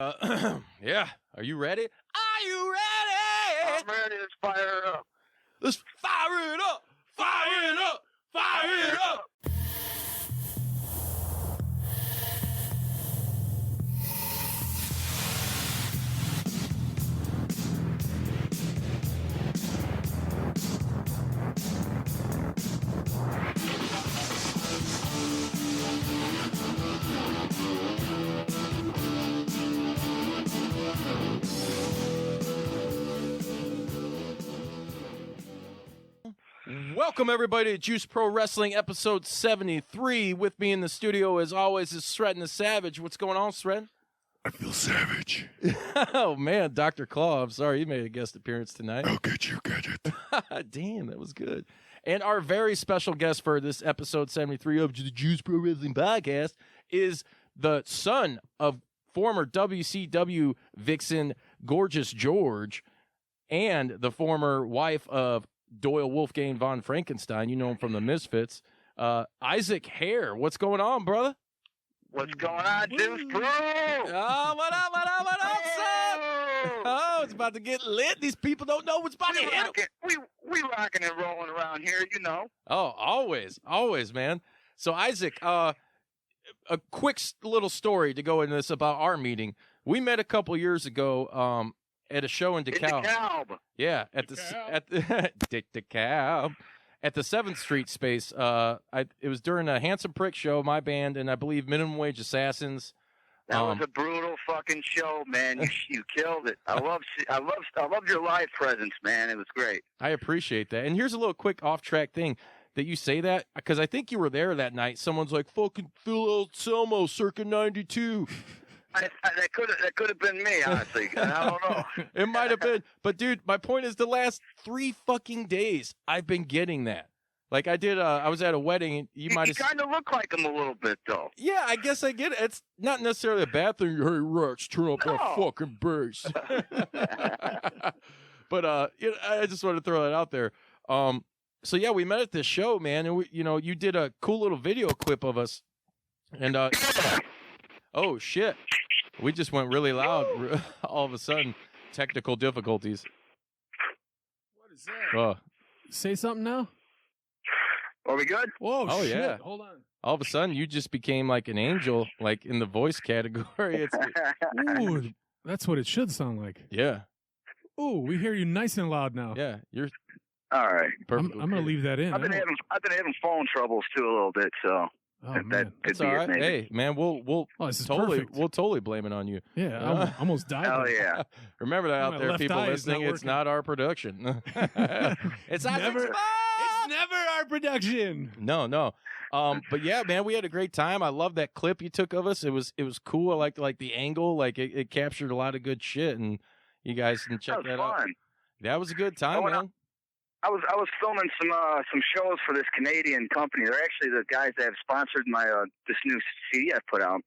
Yeah. Are you ready? Are you ready? I'm ready. Let's fire it up. Let's fire it up. Fire it up. Fire it up. Welcome, everybody, to Juice Pro Wrestling, episode 73. With me in the studio, as always, is Sretton the Savage. What's going on, Sretton? I feel savage. Oh, man, Dr. Claw, I'm sorry you made a guest appearance tonight. How could you get it? Damn, that was good. And our very special guest for this episode 73 of the Juice Pro Wrestling Podcast is the son of former WCW vixen Gorgeous George and the former wife of Doyle Wolfgang von Frankenstein. You know him from the Misfits. Isaac Hare, what's going on, brother? What's going on, Juice Pro? Oh, what up, son? Oh, it's about to get lit. These people don't know what's about to hit them. We rocking and rolling around here, you know. Oh, always, man. So, Isaac, a quick little story to go into this about our meeting. We met a couple years ago at a show in DeKalb. Yeah, at the DeKalb. At the 7th Street space. It was during a Handsome Prick show, my band, and I believe Minimum Wage Assassins. That was a brutal fucking show, man. You killed it. I love your live presence, man. It was great. I appreciate that. And here's a little quick off-track thing that you say that, because I think you were there that night. Someone's like, fucking Phil Anselmo, circa 92. That could have been me, honestly. I don't know. It might have been. But, dude, my point is the last 3 fucking days, I've been getting that. Like, I was at a wedding. And you kind of look like him a little bit, though. Yeah, I guess I get it. It's not necessarily a bad thing. Hey, Rex, turn up that fucking bass. But, I just wanted to throw that out there. So, yeah, we met at this show, man. And, you did a cool little video clip of us. And, oh, shit. We just went really loud all of a sudden. Technical difficulties. What is that? Say something now? Are we good? Whoa, oh, shit. Yeah. Hold on. All of a sudden, you just became like an angel, like in the voice category. Ooh, that's what it should sound like. Yeah. Ooh, we hear you nice and loud now. Yeah. You're all right. I'm going to leave that in. I've been having phone troubles too a little bit, so. Oh, that man. That's all right. Hey, man, we'll totally blame it on you. Yeah, I almost died. Oh yeah. Remember that out there, people listening. It's not our production. It's never our production. No. But yeah, man, we had a great time. I love that clip you took of us. It was cool. I liked the angle. Like it captured a lot of good shit, and you guys can check that out. That was a good time, man. I was filming some shows for this Canadian company. They're actually the guys that have sponsored my this new CD I put out,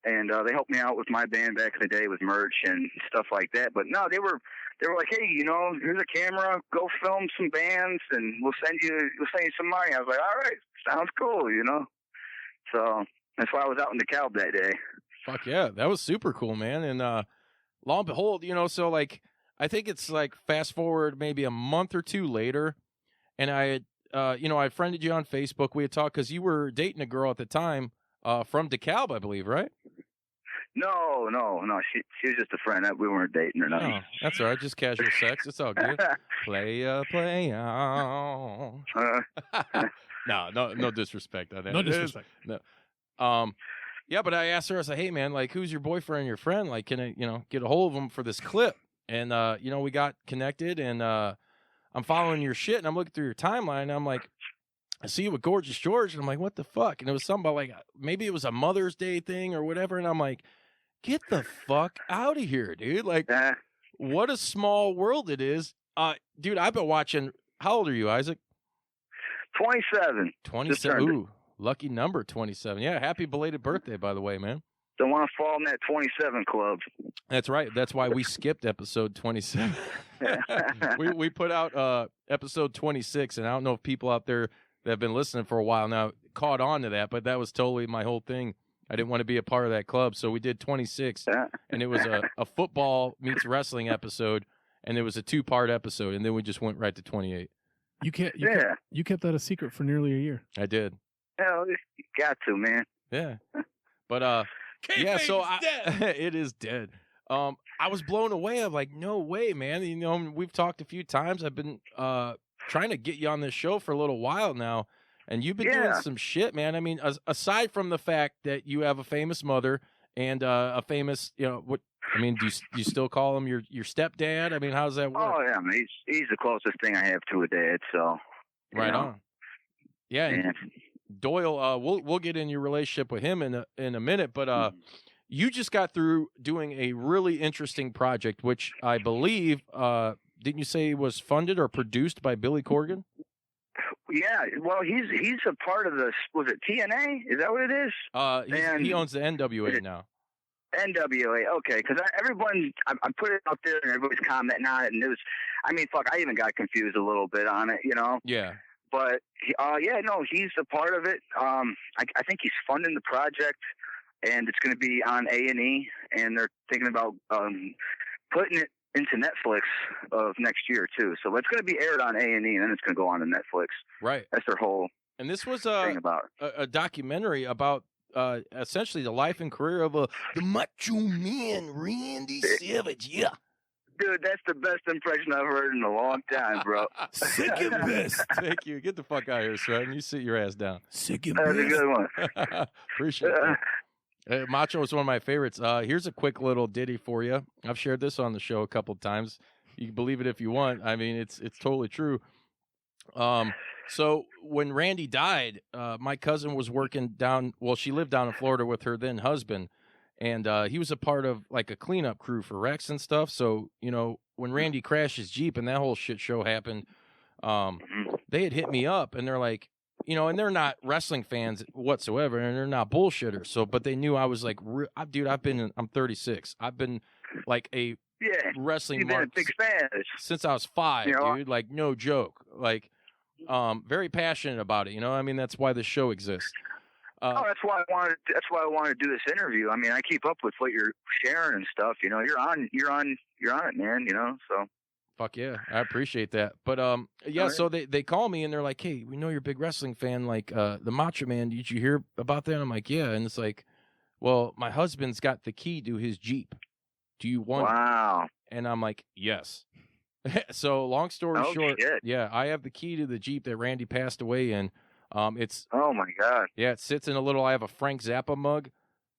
and they helped me out with my band back in the day with merch and stuff like that. But no, they were like, hey, here's a camera, go film some bands, and we'll send you some money. I was like, all right, sounds cool, So that's why I was out in DeKalb that day. Fuck yeah, that was super cool, man. And lo and behold, so like. I think it's like fast forward maybe a month or two later, and I had, I friended you on Facebook. We had talked because you were dating a girl at the time from DeKalb, I believe, right? No. She was just a friend. We weren't dating or nothing. Oh, that's all right. Just casual sex. It's all good. Play on. No disrespect on that. No disrespect. No. Yeah, but I asked her. I said, "Hey, man, like, who's your boyfriend and your friend? Like, can I, get a hold of him for this clip?" And, we got connected, and I'm following your shit, and I'm looking through your timeline, and I'm like, I see you with Gorgeous George, and I'm like, what the fuck? And it was something about, like, maybe it was a Mother's Day thing or whatever, and I'm like, get the fuck out of here, dude. Like, what a small world it is. Dude, I've been watching. How old are you, Isaac? 27. 27. Ooh, lucky number, 27. Yeah, happy belated birthday, by the way, man. Don't want to fall in that 27 club. That's right. That's why we skipped episode 27. we put out episode 26, and I don't know if people out there that have been listening for a while now caught on to that, but that was totally my whole thing. I didn't want to be a part of that club, so we did 26, and it was a football meets wrestling episode, and it was a 2-part episode, and then we just went right to 28. You kept that a secret for nearly a year. I did. Hell, you got to, man. Yeah. But yeah, so dead. it is dead. I was blown away. I'm like, no way, man. You know, we've talked a few times. I've been trying to get you on this show for a little while now, and you've been doing some shit, man. I mean, aside from the fact that you have a famous mother and a famous, you know, what I mean, do you still call him your stepdad? I mean, how does that work? Oh yeah, man, he's the closest thing I have to a dad. So right on. Yeah. And Doyle, we'll get in your relationship with him in a minute, but you just got through doing a really interesting project, which I believe, didn't you say was funded or produced by Billy Corgan? Yeah, well, he's a part of this. Was it TNA? Is that what it is? He owns the NWA now. NWA, okay, because everyone, I put it out there and everybody's commenting on it, and it was, I mean, fuck, I even got confused a little bit on it, you know? Yeah. But, yeah, no, he's a part of it. I think he's funding the project, and it's going to be on A&E, and they're thinking about putting it into Netflix of next year, too. So it's going to be aired on A&E, and then it's going to go on to Netflix. Right. That's their whole and this was thing about a documentary about essentially the life and career of the Macho Man, Randy Savage. Yeah. Dude, that's the best impression I've heard in a long time, bro. Second best. Thank you. Get the fuck out of here, son. You sit your ass down. Second That's a best. good one. Appreciate it. Macho is one of my favorites. Here's a quick little ditty for you. I've shared this on the show a couple of times. You can believe it if you want. I mean, it's totally true. So when Randy died, my cousin was working down. Well, she lived down in Florida with her then husband, and he was a part of like a cleanup crew for wrecks and stuff. So you know, when Randy crashed his Jeep and that whole shit show happened, they had hit me up and they're like, you know, and they're not wrestling fans whatsoever, and they're not bullshitters. So, but they knew I was like, dude, I'm 36. I've been like a wrestling You've been a mark big fan since I was 5, you know? dude. Like, no joke. Like, very passionate about it. You know, I mean, that's why the show exists. that's why I wanted. That's why I wanted to do this interview. I mean, I keep up with what you're sharing and stuff. You know, you're on it, man. You know, so. Fuck yeah, I appreciate that. But yeah, so they call me and they're like, "Hey, we know you're a big wrestling fan, like the Macho Man. Did you hear about that?" I'm like, "Yeah," and it's like, "Well, my husband's got the key to his Jeep. Do you want it?" Wow. And I'm like, "Yes." So long story short, shit. yeah, I have the key to the Jeep that Randy passed away in. It's Oh my God. yeah, it sits in a little. I have a Frank Zappa mug,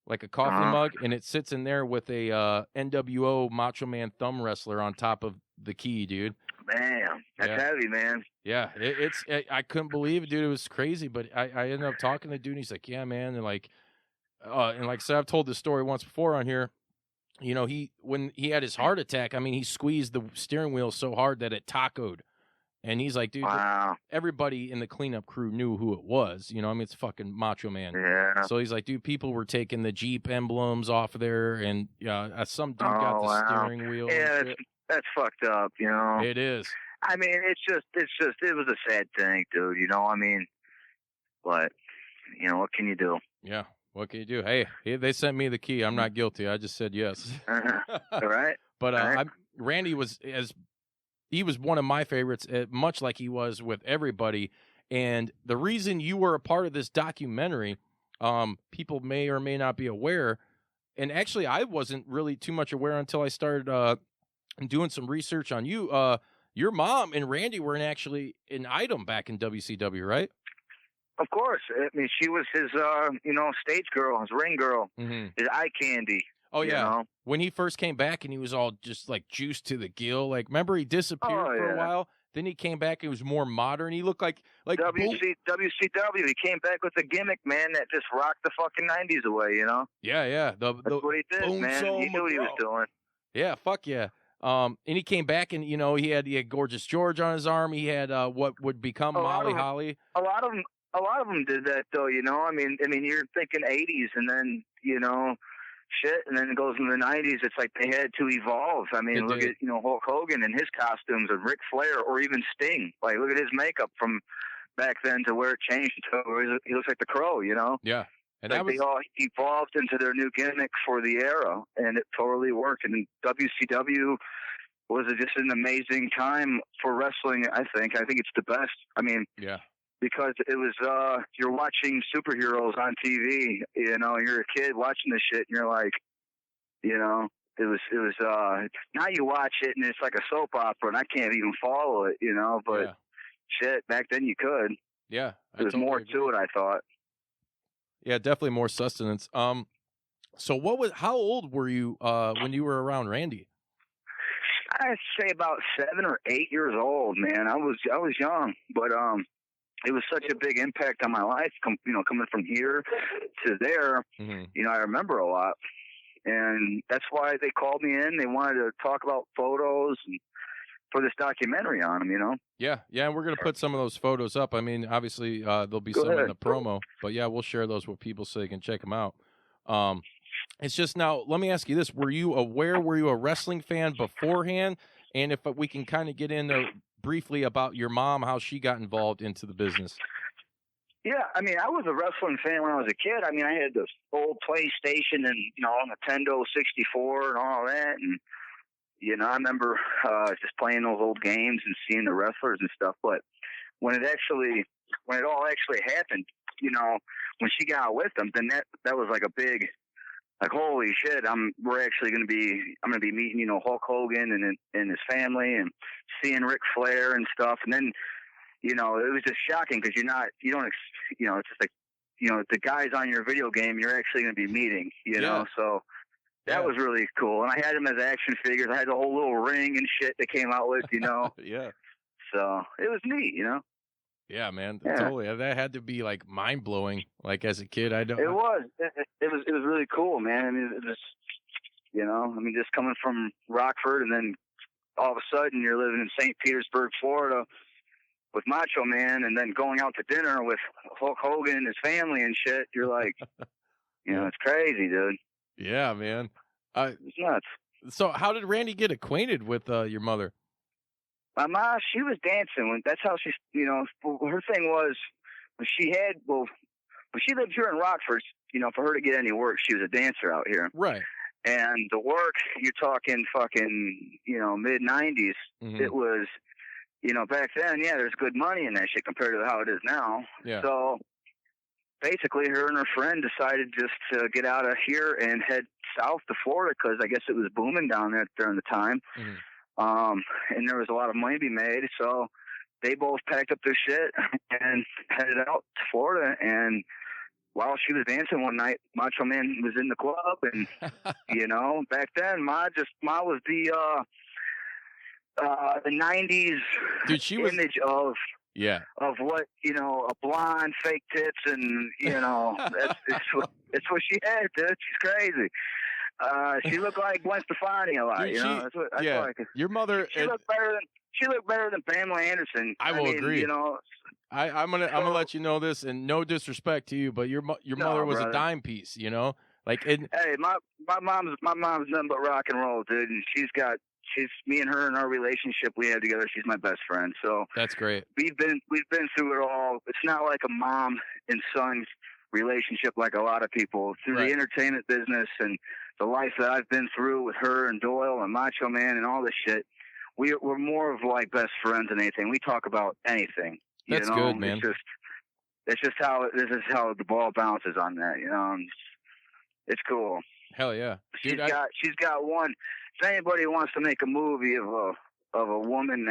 like a coffee mug, and it sits in there with a NWO Macho Man thumb wrestler on top of the key, dude. Man, that's heavy, man. Yeah, I couldn't believe it, dude. It was crazy, but I ended up talking to the dude, and he's like, "Yeah, man," and like I said, I've told this story once before on here. You know, when he had his heart attack, I mean, he squeezed the steering wheel so hard that it tacoed, and he's like, "Dude, everybody in the cleanup crew knew who it was." You know, I mean, it's fucking Macho Man. Yeah. So he's like, "Dude, people were taking the Jeep emblems off of there, and some dude got the steering wheel." Yeah, and shit. that's fucked up. You know. It is. I mean, it was a sad thing, dude. You know, I mean, but you know, what can you do? Yeah. What can you do? Hey, they sent me the key. I'm not guilty. I just said yes. All right. But Randy was one of my favorites, much like he was with everybody. And the reason you were a part of this documentary, people may or may not be aware. And actually, I wasn't really too much aware until I started doing some research on you. Your mom and Randy were actually an item back in WCW, right? Of course. I mean, she was his, stage girl, his ring girl, his eye candy. Oh, yeah. You know? When he first came back and he was all just like juiced to the gill. Like, remember he disappeared for a while? Then he came back and he was more modern. He looked like WCW. He came back with a gimmick, man, that just rocked the fucking 90s away, you know? Yeah. That's what he did, man. He knew what he was doing. Yeah, fuck yeah. And he came back and, you know, he had Gorgeous George on his arm. He had what would become Molly Holly. A lot of them did that, though, you know? I mean, you're thinking 80s and then, you know, shit, and then it goes in the 90s. It's like they had to evolve. I mean, look at, you know, Hulk Hogan and his costumes, or Ric Flair, or even Sting. Like, look at his makeup from back then to where it changed to where he looks like the Crow, you know? Yeah. And like they all evolved into their new gimmick for the era, and it totally worked. And WCW was just an amazing time for wrestling. I think it's the best. I mean, yeah, because it was you're watching superheroes on TV. You know, you're a kid watching this shit, and you're like, you know, it was. Now you watch it, and it's like a soap opera, and I can't even follow it. You know, but shit, back then you could. Yeah, there's totally more to it. I thought. Yeah, definitely more sustenance. So how old were you when you were around Randy? I'd say about 7 or 8 years old, man. I was young, but it was such a big impact on my life. Coming from here to there, you know, I remember a lot, and that's why they called me in. They wanted to talk about photos and for this documentary on them, you know. Yeah, and we're gonna put some of those photos up. I mean, obviously there'll be some in the promo, but yeah, we'll share those with people so they can check them out. It's just now. Let me ask you this: Were you a wrestling fan beforehand? And if we can kind of get into briefly about your mom, how she got involved into the business. Yeah, I mean, I was a wrestling fan when I was a kid. I mean, I had this old PlayStation and, you know, Nintendo 64 and all that, and you know, I remember just playing those old games and seeing the wrestlers and stuff. But when it all actually happened, you know, when she got with them, then that was like a big, like, holy shit! I'm gonna be meeting, you know, Hulk Hogan and his family, and seeing Ric Flair and stuff. And then, you know, it was just shocking because it's just like, you know, the guys on your video game you're actually gonna be meeting, you know, so. That was really cool. And I had them as action figures. I had the whole little ring and shit they came out with, you know. Yeah. So it was neat, you know. Yeah, man. Totally. That had to be like mind blowing. Like as a kid, It was really cool, man. I mean, it was, you know, just coming from Rockford and then all of a sudden you're living in St. Petersburg, Florida with Macho Man, and then going out to dinner with Hulk Hogan and his family and shit. You're like, you know, it's crazy, dude. Yeah, man. It's nuts. So how did Randy get acquainted with your mother? My mom, she was dancing. That's how she, you know, her thing was, when she lived here in Rockford, you know, for her to get any work, she was a dancer out here. Right. And the work, you're talking fucking, you know, mid-90s. It was, you know, back then, there's good money in that shit compared to how it is now. Yeah. So basically, her and her friend decided just to get out of here and head south to Florida because I guess it was booming down there during the time. And there was a lot of money to be made. So they both packed up their shit and headed out to Florida. And while she was dancing one night, Macho Man was in the club. And, you know, back then, Ma was the 90s image of what, you know, a blonde, fake tits, and, you know, it's what she had, dude. She's crazy. She looked like Gwen Stefani a lot, dude, you know. Your mother. She looked better than Pamela Anderson. I will agree. You know, I'm gonna let you know this, and no disrespect to you, but your mother was a dime piece, you know. Like, hey, my mom's nothing but rock and roll, dude, and she's me and her and our relationship we have together. She's my best friend. So that's great. We've been through it all. It's not like a mom and son relationship like a lot of people through the entertainment business and the life that I've been through with her and Doyle and Macho Man and all this shit. We're more of like best friends than anything. We talk about anything. That's good, man. This is how the ball bounces on that. You know, it's cool. Hell yeah, dude, she's got one. If anybody wants to make a movie of a woman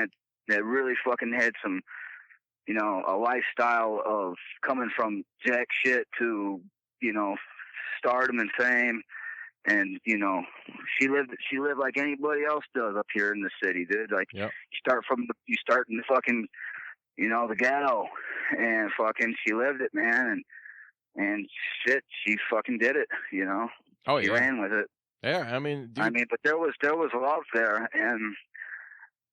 that really fucking had some, you know, a lifestyle of coming from jack shit to, you know, stardom and fame, and, you know, she lived like anybody else does up here in the city, dude. Like, you start in the fucking, you know, the ghetto, and fucking she lived it, man, and shit, she fucking did it, you know. Oh, she ran with it. Yeah, I mean, but there was love there, and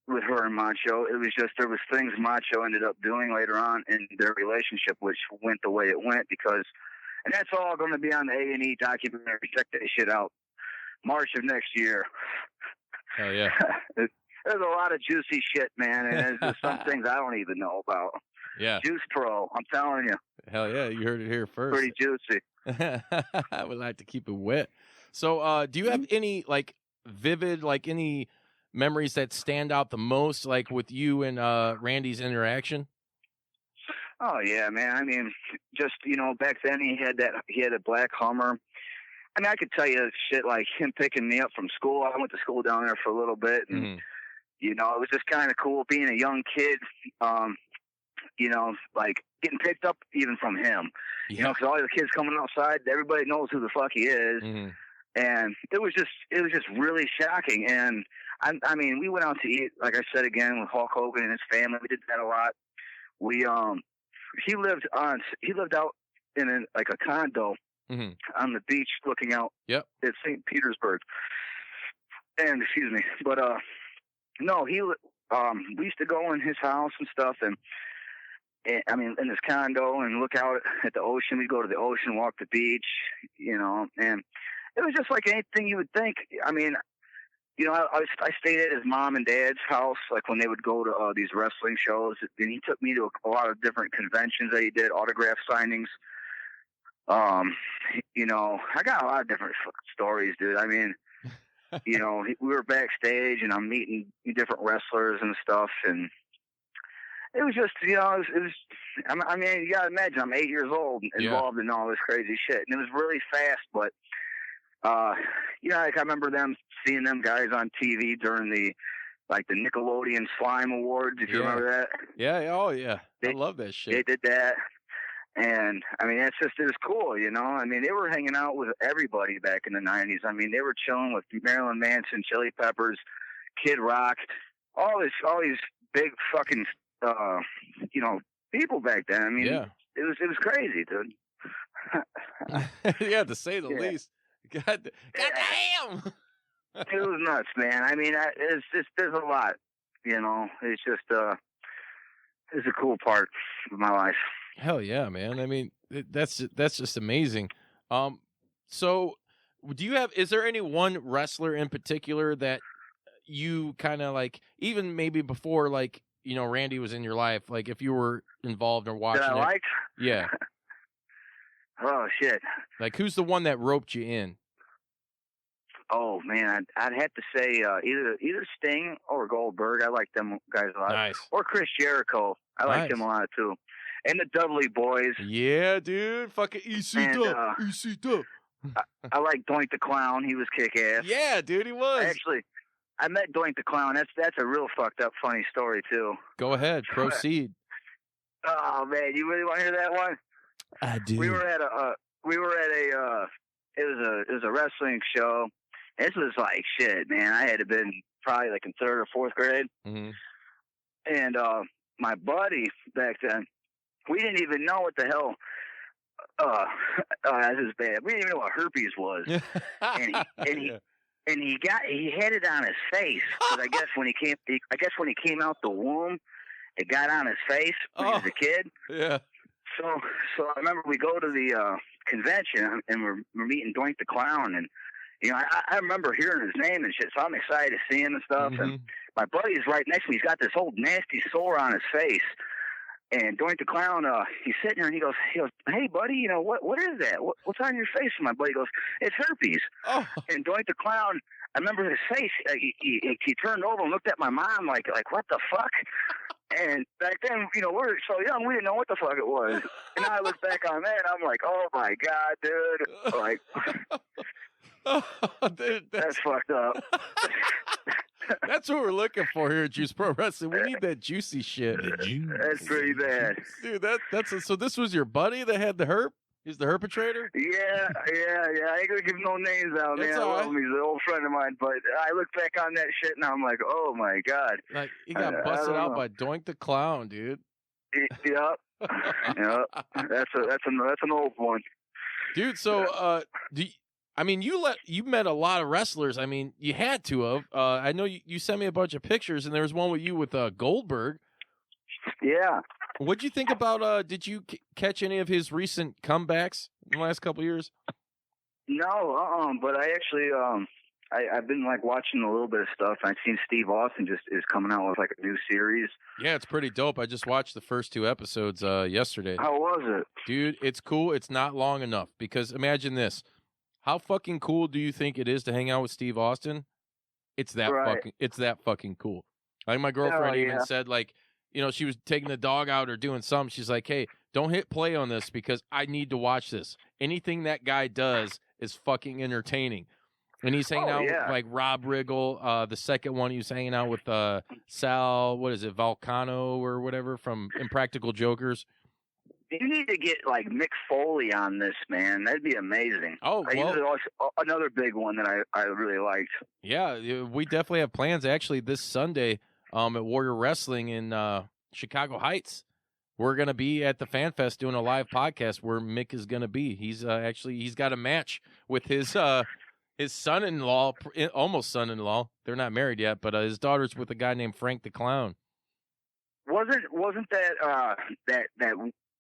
with her and Macho, it was just there was things Macho ended up doing later on in their relationship, which went the way it went and that's all going to be on the A&E documentary. Check that shit out, March of next year. Hell yeah. There's a lot of juicy shit, man, and there's some things I don't even know about. Yeah. Juice Pro, I'm telling you. Hell yeah, you heard it here first. Pretty juicy. I would like to keep it wet. So, do you have any like vivid, like any memories that stand out the most, like with you and Randy's interaction? Oh yeah, man. I mean, just back then he had a black Hummer. I mean, I could tell you shit like him picking me up from school. I went to school down there for a little bit, and it was just kind of cool being a young kid. Like getting picked up even from him. Yeah. Because all the kids coming outside, everybody knows who the fuck he is, and it was just really shocking. And I mean, we went out to eat, like I said again, with Hulk Hogan and his family. We did that a lot. He lived out in a condo on the beach looking out at St. Petersburg. And excuse me, but no, we used to go in his house and stuff, and I mean in his condo and look out at the ocean. We'd go to the ocean, walk the beach, and it was just like anything you would think. I mean, I stayed at his mom and dad's house, like when they would go to these wrestling shows, and he took me to a lot of different conventions that he did, autograph signings. I got a lot of different stories, dude. I mean, we were backstage, and I'm meeting different wrestlers and stuff, and it was just, I mean, you gotta imagine, I'm 8 years old, involved in all this crazy shit, and it was really fast, but like I remember seeing them guys on TV during the Nickelodeon Slime Awards, if you remember that. Yeah, oh yeah. I love that shit. They did that. And I mean, it was cool, I mean, they were hanging out with everybody back in the 90s. I mean, they were chilling with Marilyn Manson, Chili Peppers, Kid Rock, all these big fucking, people back then. I mean, it was crazy, dude. Yeah, to say the least. God damn! It was nuts, man. I mean, there's a lot, It's just, it's a cool part of my life. Hell yeah, man. I mean, that's just amazing. So is there any one wrestler in particular that you kind of like, even maybe before, like, Randy was in your life, like if you were involved or watching that I liked? Yeah. Oh, shit. Like, who's the one that roped you in? Oh, man, I'd have to say either Sting or Goldberg. I like them guys a lot. Nice. Or Chris Jericho. I like him a lot, too. And the Dudley Boys. Yeah, dude. Fucking EC-Dub. EC-Dub. I like Doink the Clown. He was kick-ass. Yeah, dude, he was. Actually, I met Doink the Clown. That's a real fucked up funny story, too. Go ahead. Proceed. Oh, man, you really want to hear that one? I do. We were at a it was a wrestling show. This was like shit, man. I had to been probably like in 3rd or 4th grade. And my buddy back then, we didn't even know what the hell. This is bad. We didn't even know what herpes was. and he had it on his face because I guess when he came out the womb, it got on his face when he was a kid. Yeah. So I remember we go to the convention and we're meeting Doink the Clown, and I remember hearing his name and shit, so I'm excited to see him and stuff. And my buddy's right next to me. He's got this old nasty sore on his face. And Doink the Clown, he's sitting there and he goes, hey buddy, what is that? What's on your face? And my buddy goes, it's herpes. Oh. And Doink the Clown, I remember his face. He turned over and looked at my mom like what the fuck? And back then, we were so young, we didn't know what the fuck it was. And now I look back on that, and I'm like, oh my god, dude, like. Oh, dude, that's fucked up. That's what we're looking for here at Juice Pro Wrestling. We need that juicy shit. That's pretty bad, dude. So this was your buddy that had the herp? He's the herpetrator? Yeah. I ain't gonna give no names out, man. I love him. He's an old friend of mine. But I look back on that shit and I'm like, oh my god. Like he got busted out by Doink the Clown, dude. Yep. That's an old one. Dude, so you met a lot of wrestlers. I mean, you had to have. I know you sent me a bunch of pictures, and there was one with you with Goldberg. Yeah. What'd you think about? Did you catch any of his recent comebacks in the last couple of years? No, but I actually I've been like watching a little bit of stuff. I've seen Steve Austin just is coming out with like a new series. Yeah, it's pretty dope. I just watched the first 2 episodes yesterday. How was it? Dude, it's cool. It's not long enough because imagine this. How fucking cool do you think it is to hang out with Steve Austin? It's that fucking cool. Like my girlfriend even said, like, you know, she was taking the dog out or doing something. She's like, hey, don't hit play on this because I need to watch this. Anything that guy does is fucking entertaining. And he's hanging out with like Rob Riggle. The second one, he was hanging out with Sal, what is it, Volcano or whatever from Impractical Jokers. You need to get like Mick Foley on this, man. That'd be amazing. Oh, well, another big one that I really liked. Yeah, we definitely have plans. Actually, this Sunday at Warrior Wrestling in Chicago Heights, we're gonna be at the Fan Fest doing a live podcast where Mick is gonna be. He's he's got a match with his son-in-law, almost son-in-law. They're not married yet, but his daughter's with a guy named Frank the Clown. Wasn't that that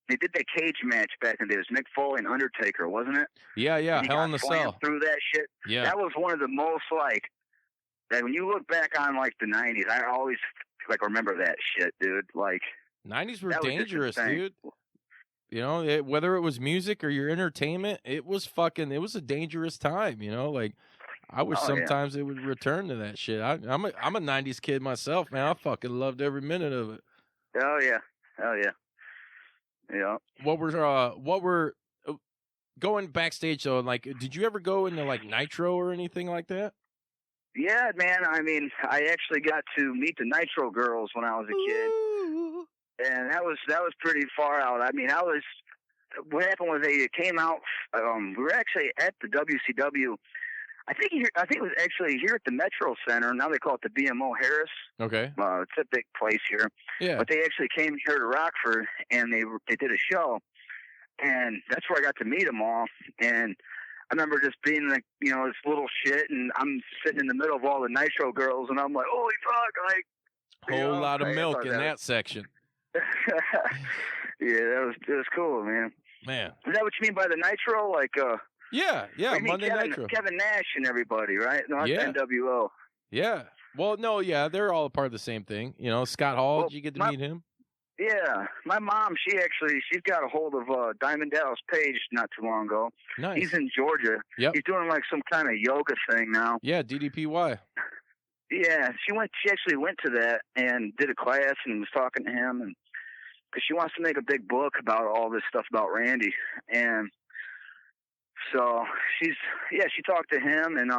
they did that cage match back in the day? It was Mick Foley and Undertaker, wasn't it? Yeah. Hell in the Cell. Through that shit. Yeah. That was one of the most like that. When you look back on like the '90s, I always like remember that shit, dude. Like '90s were dangerous, dude. You know, whether it was music or your entertainment, it was a dangerous time, you know? Like, I wish sometimes it would return to that shit. I'm a 90s kid myself, man. I fucking loved every minute of it. Oh, yeah. Yeah. What were going backstage, though, like, did you ever go into, like, Nitro or anything like that? Yeah, man. I mean, I actually got to meet the Nitro girls when I was a kid. Ooh. And that was pretty far out. I mean, what happened was they came out. We were actually at the WCW. I think it was actually here at the Metro Center. Now they call it the BMO Harris. Okay. It's a big place here. Yeah. But they actually came here to Rockford and they did a show, and that's where I got to meet them all. And I remember just being like, you know, this little shit, and I'm sitting in the middle of all the Nitro girls, and I'm like, holy fuck, like whole lot of milk in that section. Yeah, it was cool, man. Man, is that what you mean by the Nitro? Like, yeah, Monday Nitro. Kevin Nash and everybody, right? No, yeah. NWO. Yeah. Well, no, yeah, they're all a part of the same thing. You know, Scott Hall. Did you get to meet him? Yeah, my mom. She's got a hold of Diamond Dallas Page not too long ago. Nice. He's in Georgia. Yep. He's doing like some kind of yoga thing now. Yeah, DDPY. Yeah, she actually went to that and did a class and was talking to him, and because she wants to make a big book about all this stuff about Randy, and so she talked to him, and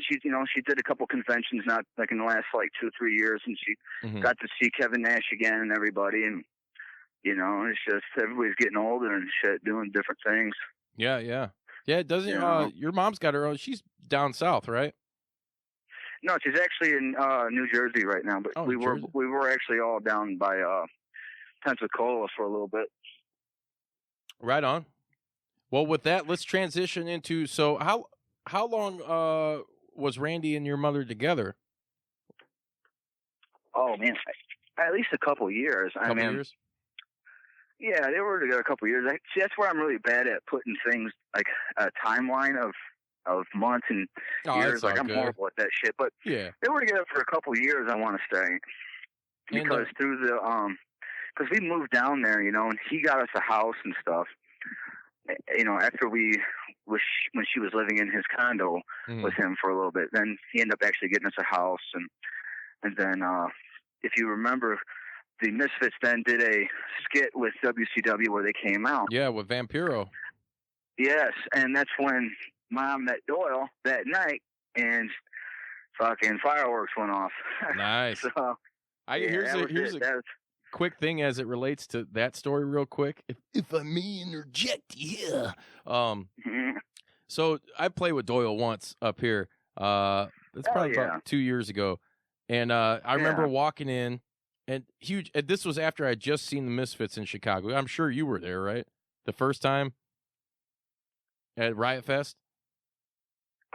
she did a couple conventions not like in the last like 2-3 years, and she got to see Kevin Nash again and everybody, and you know, it's just everybody's getting older and shit, doing different things. Yeah. It doesn't. Your mom's got her own. She's down south, right? No, she's actually in New Jersey right now, but we were actually all down by Pensacola for a little bit. Right on. Well, with that, let's transition into, so how long was Randy and your mother together? Oh man, at least a couple years. I mean, years? Yeah, they were together a couple years. See, that's where I'm really bad at putting things like a timeline of months and years. Like I'm horrible at that shit. But yeah, they were together for a couple years, I want to say, because through the because we moved down there, you know, and he got us a house and stuff. You know, after when she was living in his condo with him for a little bit, then he ended up actually getting us a house, and then if you remember, the Misfits then did a skit with WCW where they came out. Yeah, with Vampiro. Yes, and that's when Mom met Doyle that night, and fucking fireworks went off. Nice. So, here's a quick thing as it relates to that story real quick. If I may interject here. So I played with Doyle once up here. That's probably about 2 years ago. And I remember walking in, and this was after I just seen the Misfits in Chicago. I'm sure you were there, right? The first time at Riot Fest?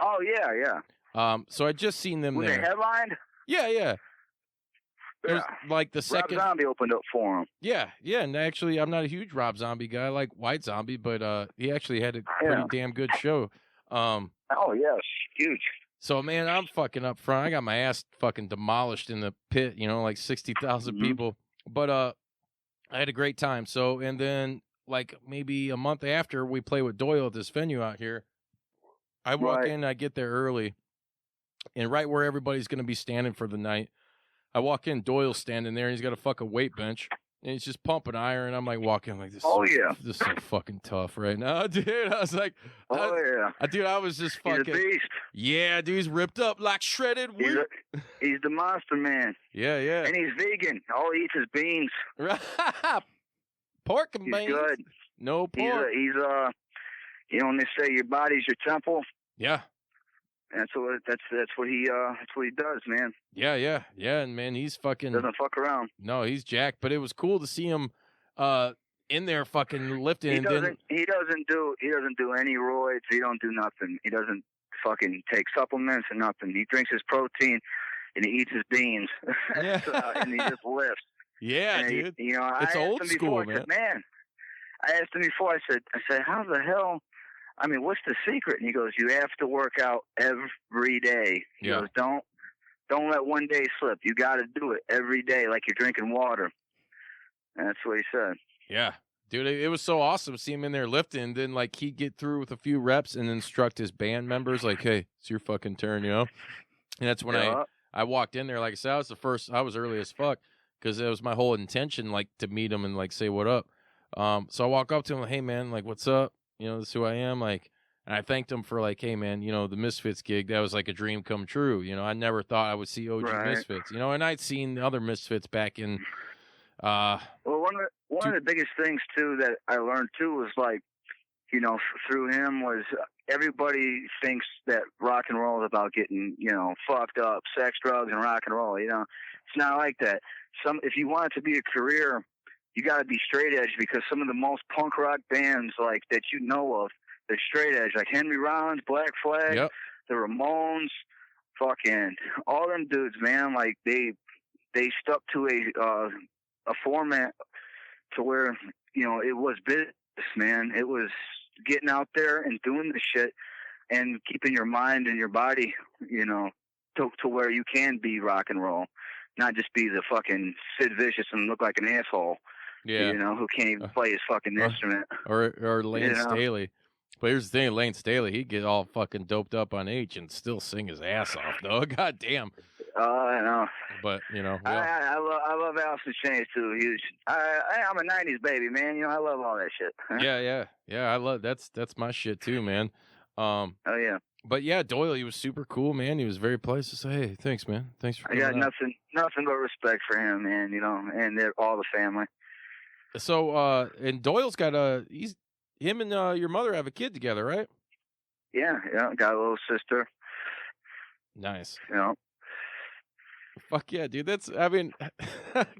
Oh, yeah. So I just seen them there. Were they headlined? Yeah. It was like the second. Rob Zombie opened up for him. Yeah, and actually, I'm not a huge Rob Zombie guy. I like White Zombie, but he actually had a pretty damn good show. Oh yes, huge. So, man, I'm fucking up front. I got my ass fucking demolished in the pit, you know, like 60,000 people. But I had a great time. So, and then like maybe a month after we play with Doyle at this venue out here, I walk in, I get there early, and right where everybody's going to be standing for the night, I walk in, Doyle's standing there, and he's got a fucking weight bench. And he's just pumping iron. I'm like walking like this. This is so fucking tough right now, dude. I was like, dude, I was just fucking. He's a beast. Yeah, dude, he's ripped up like shredded wheat. He's the monster man. Yeah. And he's vegan. All he eats is beans. Pork and beans. He's good. No pork. He's you know when they say your body's your temple. Yeah. That's what he does, man. Yeah, and man, he's fucking doesn't fuck around. No, he's jacked, but it was cool to see him in there fucking lifting. He doesn't do any roids. He don't do nothing. He doesn't fucking take supplements or nothing. He drinks his protein and he eats his beans. And he just lifts. Yeah, and dude. It's old school, man. I asked him before. I said, how the hell? I mean, what's the secret? And he goes, you have to work out every day. He goes, don't let one day slip. You got to do it every day like you're drinking water. And that's what he said. Yeah. Dude, it was so awesome to see him in there lifting. And then, like, he'd get through with a few reps and instruct his band members, like, hey, it's your fucking turn, you know? And that's when I walked in there. Like I said, I was early as fuck because it was my whole intention, like, to meet him and, like, say what up. So I walk up to him, like, hey, man, like, what's up? You know, this is who I am. Like, and I thanked him for like, hey man, you know, the Misfits gig, that was like a dream come true. You know, I never thought I would see OG Misfits, you know, and I'd seen other Misfits back in, well, one of the biggest things too, that I learned too, was like, you know, through him was everybody thinks that rock and roll is about getting, you know, fucked up, sex, drugs, and rock and roll. You know, it's not like that. If you want it to be a career, you got to be straight edge, because some of the most punk rock bands like that you know of, they're straight edge, like Henry Rollins, Black Flag, the Ramones, fucking all them dudes, man. Like they stuck to a format to where, you know, it was business, man. It was getting out there and doing the shit and keeping your mind and your body, you know, to where you can be rock and roll, not just be the fucking Sid Vicious and look like an asshole. Yeah, you know, who can't even play his fucking instrument. Or Lane Staley. But here's the thing, Lane Staley, he'd get all fucking doped up on H and still sing his ass off, though. God damn. I know. But, you know. I love Alice in Chains, too. I'm a 90s baby, man. You know, I love all that shit. Yeah, I love that's my shit, too, man. Oh, yeah. But, yeah, Doyle, he was super cool, man. He was very pleased to say, hey, thanks, man. Thanks for coming I got nothing but respect for him, man, you know, and all the family. So, and Doyle's got him and your mother have a kid together, right? Yeah, got a little sister. Nice. You know. Fuck yeah, dude.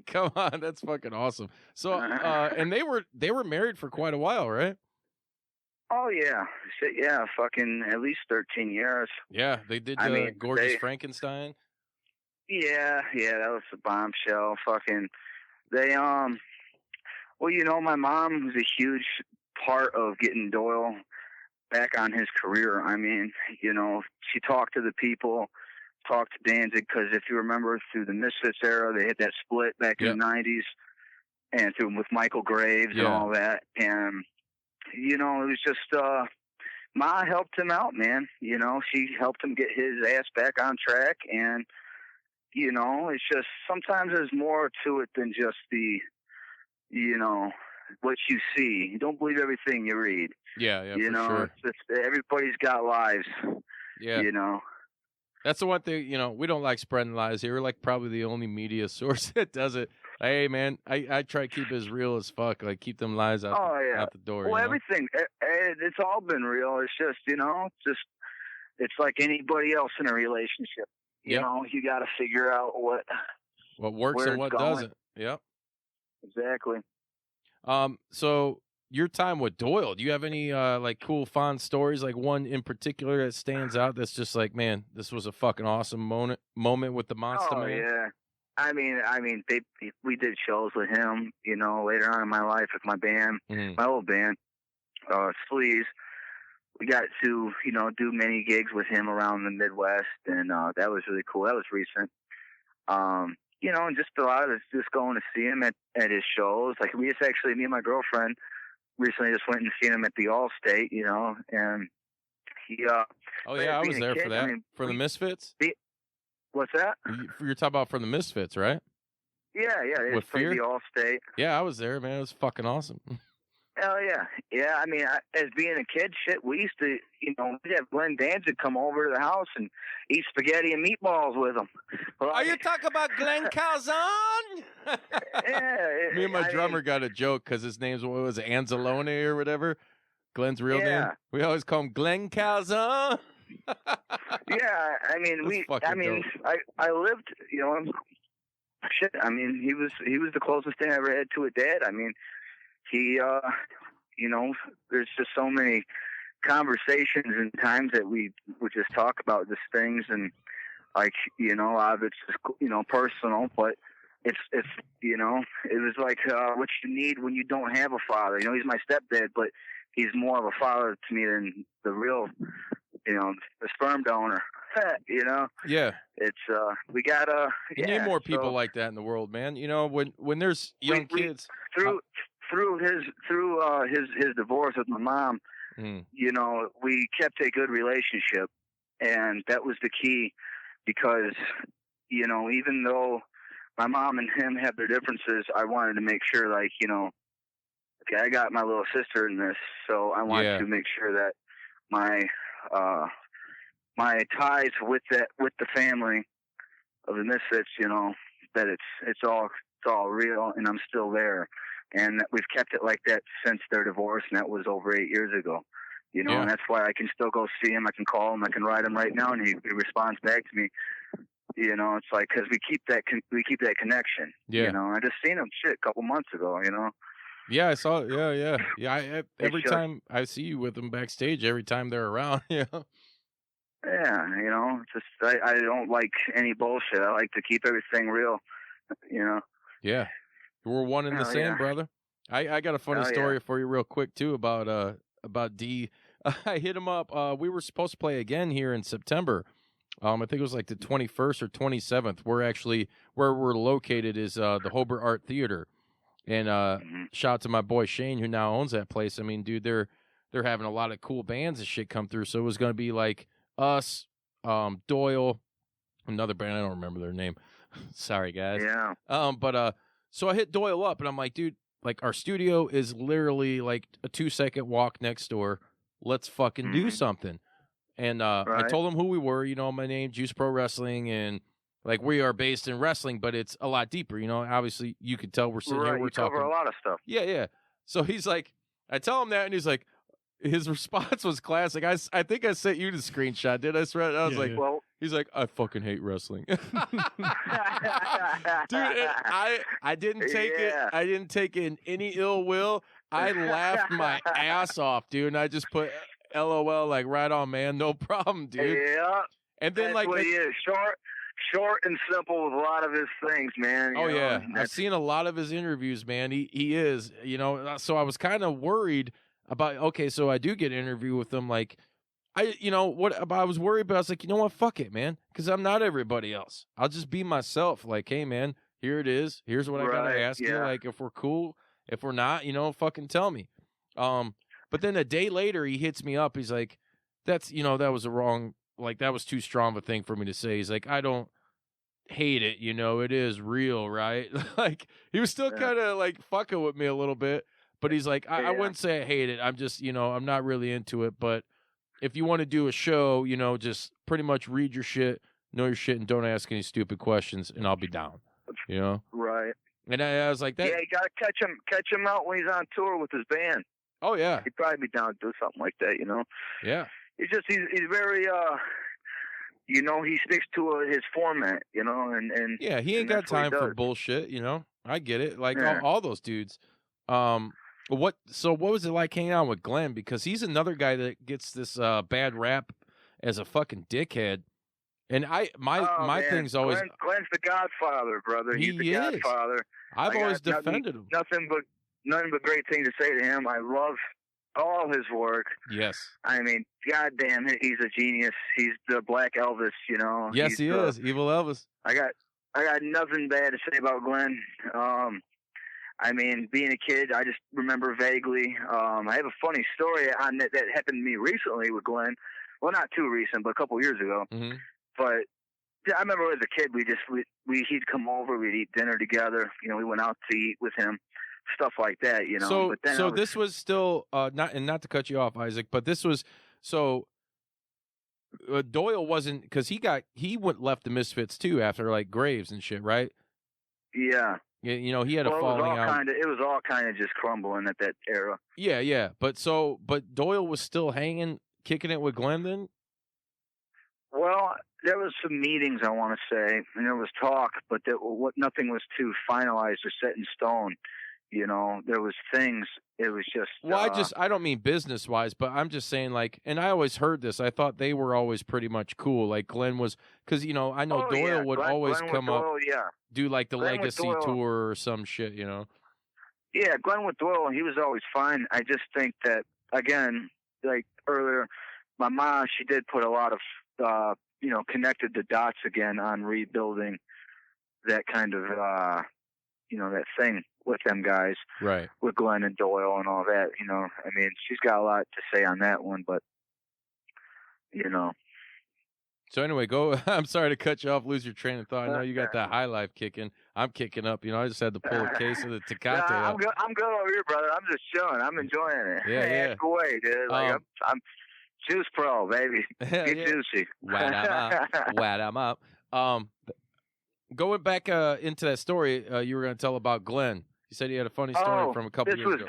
Come on, that's fucking awesome. So, and they were married for quite a while, right? Oh yeah, fucking at least 13 years. Yeah, they did Gorgeous Frankenstein. Yeah, that was a bombshell. Fucking, they well, you know, my mom was a huge part of getting Doyle back on his career. I mean, you know, she talked to the people, talked to Danzig, because if you remember through the Misfits era, they had that split back in the 90s, and with Michael Graves and all that. And, you know, it was just, Ma helped him out, man. You know, she helped him get his ass back on track. And, you know, it's just, sometimes there's more to it than just the, you know, what you see. You don't believe everything you read. Yeah, you know, sure. Everybody's got lives. Yeah, you know, that's the one thing. You know, we don't like spreading lies here. We're like probably the only media source that does it. Hey, man, I try to keep it as real as fuck. Like keep them lies out the door. Well, everything, it's all been real. It's just, you know, it's like anybody else in a relationship. You know, you got to figure out what works and what doesn't. Yep. Exactly. So your time with Doyle, do you have any like cool fond stories, like one in particular that stands out that's just like, man, this was a fucking awesome moment with the Monster Man? Yeah. I mean, we did shows with him, you know, later on in my life with my band, my old band, Sleaze. we got to, do many gigs with him around the Midwest, and that was really cool. That was recent. And just a lot of it's just going to see him at his shows. Like me and my girlfriend recently just went and seen him at the Allstate, and he. I was there for that. For the Misfits. What's that? You're talking about for the Misfits, right? Yeah. With Fear? The Allstate. Yeah, I was there, man. It was fucking awesome. Hell yeah. Yeah, I mean, as being a kid, we used to, we'd have Glenn Danzig come over to the house and eat spaghetti and meatballs with him. Are you talking about Glenn Calzone? Yeah. Me and my drummer got a joke because his name's, what was it, Anzalone or whatever? Glenn's real name. We always call him Glenn Calzone. Yeah, I mean, I lived, shit. I mean, he was the closest thing I ever had to a dad. I mean, he, there's just so many conversations and times that we would just talk about these things, and like, a lot of it's just, personal, but it's, it was like, what you need when you don't have a father. He's my stepdad, but he's more of a father to me than the real, the sperm donor. Yeah. It's we gotta. You need more people like that in the world, man. When there's young kids through his divorce with my mom, we kept a good relationship, and that was the key, because even though my mom and him have their differences, I wanted to make sure, like, okay, I got my little sister in this, so I wanted to make sure that my ties with the family of the Misfits, that it's all real, and I'm still there, and we've kept it like that since their divorce, and that was over 8 years ago. And that's why I can still go see him. I can call him. I can write him right now, and he responds back to me. It's like, because we keep that connection. Yeah. I just seen him a couple months ago. Yeah, I saw it. Yeah. Every time I see you with them backstage, every time they're around, Yeah, just I don't like any bullshit. I like to keep everything real, Yeah, we're one and the same, brother. I got a funny story for you real quick, too, about D. I hit him up. We were supposed to play again here in September. I think it was like the 21st or 27th. Where we're located is the Hobart Art Theater. And shout out to my boy Shane, who now owns that place. I mean, dude, they're having a lot of cool bands and shit come through. So it was going to be like us, Doyle, another band, I don't remember their name. Sorry, guys. Yeah. So I hit Doyle up, and I'm like, dude, like, our studio is literally like a 2-second walk next door. Let's fucking do something. And I told him who we were. My name, Juice Pro Wrestling, and like, we are based in wrestling, but it's a lot deeper. Obviously you could tell we're sitting here, we're talking. Cover a lot of stuff. Yeah. So he's like, I tell him that, and he's like, his response was classic. I think I sent you the screenshot. Did I swear? I was well, he's like, I fucking hate wrestling. Dude, I didn't take it. I didn't take it in any ill will. I laughed my ass off, dude, and I just put LOL, like, right on, man, no problem, dude. Yeah. And then, that's what he is. Short and simple with a lot of his things, man. Yeah. I've seen a lot of his interviews, man. He is, so I was kind of worried about, okay, so I do get an interview with him, like, I was worried, but I was like, you know what, fuck it, man, because I'm not everybody else. I'll just be myself. Like, hey, man, here it is. Here's what I gotta ask you. Like, if we're cool, if we're not, fucking tell me. But then a day later, he hits me up. He's like, that was a wrong, like, that was too strong of a thing for me to say. He's like, I don't hate it, it is real, right? Like, he was still kind of like fucking with me a little bit, but he's like, I wouldn't say I hate it. I'm just, I'm not really into it. But if you want to do a show, just pretty much read your shit, know your shit, and don't ask any stupid questions, and I'll be down. Right. And I was like, that. Yeah, you gotta catch him out when he's on tour with his band. Oh yeah, he'd probably be down to do something like that. Yeah. He's very he sticks to his format, and yeah, he ain't got time for bullshit. I get it. Like all those dudes. What was it like hanging out with Glenn? Because he's another guy that gets this bad rap as a fucking dickhead. And my thing's always Glenn's the Godfather, brother. He's the Godfather. I've always defended him. Nothing but great things to say to him. I love all his work. Yes. I mean, goddamn, he's a genius. He's the Black Elvis, you know. Yes, he is. Evil Elvis. I got nothing bad to say about Glenn. I mean, being a kid, I just remember vaguely. I have a funny story on that happened to me recently with Glenn. Well, not too recent, but a couple years ago. Mm-hmm. But I remember as a kid, he'd come over, we'd eat dinner together. You know, we went out to eat with him, stuff like that. You know. So, but then this was still not to cut you off, Isaac, but this was so. Doyle wasn't, because he left the Misfits too after like Graves and shit, right? Yeah. You know, he had a falling out. It was all kind of just crumbling at that era. Yeah. But Doyle was still kicking it with Glenn then? Well, there was some meetings, I want to say, and there was talk, but nothing was too finalized or set in stone. You know, there was things. It was just. Well, I don't mean business wise, but I'm just saying, like, and I always heard this. I thought they were always pretty much cool. Like Glenn was, because you know, I know Doyle would always come up, do like the Glenn Legacy tour or some shit, you know. Yeah, Glenn with Doyle, he was always fine. I just think that again, like earlier, my mom, she did put a lot of, you know, connected the dots again on rebuilding that kind of, you know, that thing with them guys, right? With Glenn and Doyle and all that, you know. I mean, she's got a lot to say on that one, but you know. So anyway, go. I'm sorry to cut you off, lose your train of thought. I know you got that high life kicking. I'm kicking up. You know, I just had to pull a case of the Tecate. I'm good over here, brother. I'm just chilling. I'm enjoying it. Yeah. Ask away, dude. Like I'm juice pro, baby. Get juicy. Wad 'em up. Going back into that story you were going to tell about Glenn. You said he had a funny story from a couple years ago.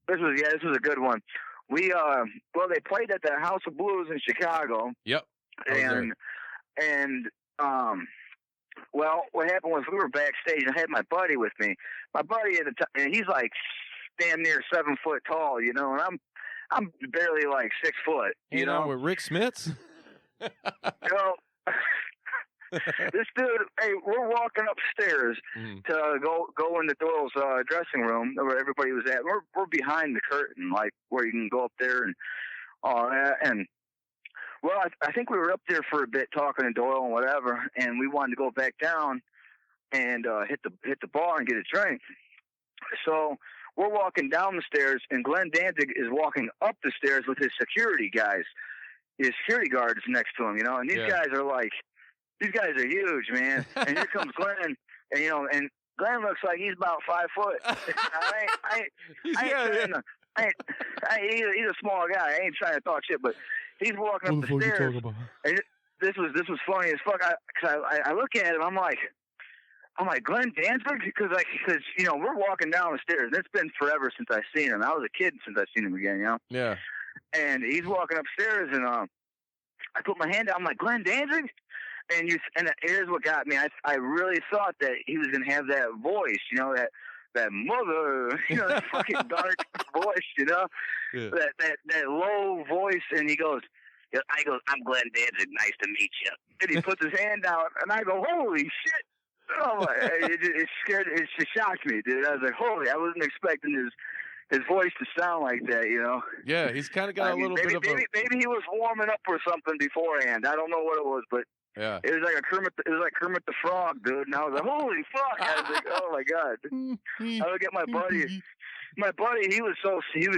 This was a good one. We they played at the House of Blues in Chicago. Yep. And what happened was we were backstage and I had my buddy with me. My buddy at the time, and he's like damn near 7 foot tall, you know, and I'm barely like 6 foot. You know, with Rick Smits. Well, this dude, hey, we're walking upstairs to go into Doyle's dressing room where everybody was at. We're behind the curtain, like where you can go up there and all that. And well, I think we were up there for a bit talking to Doyle and whatever, and we wanted to go back down and hit the bar and get a drink. So we're walking down the stairs, and Glenn Danzig is walking up the stairs with his security guys, his security guards next to him, you know. And these guys are huge, man. And here comes Glenn, and you know, and Glenn looks like he's about 5 foot. He's a small guy. I ain't trying to talk shit, but he's walking up the stairs. And this was funny as fuck. I look at him, I'm like Glenn Danzig, because you know we're walking down the stairs. And it's been forever since I've seen him. I was a kid since I've seen him again, you know. Yeah. And he's walking upstairs, and I put my hand out. I'm like, Glenn Danzig. And here's what got me. I really thought that he was gonna have that voice, you know, that mother, you know, that fucking dark voice, you know, that low voice. And I goes, I'm Glenn Danzig. Nice to meet you. And he puts his hand out, and I go, holy shit! Oh, it scared, it shocked me, dude. I was like, holy! I wasn't expecting his voice to sound like that, you know. Yeah, he's kind of got a little bit of maybe he was warming up or something beforehand. I don't know what it was, but. Yeah. It was like Kermit the Frog, dude. And I was like, holy fuck. I was like, oh my God. I look at my buddy. My buddy, he was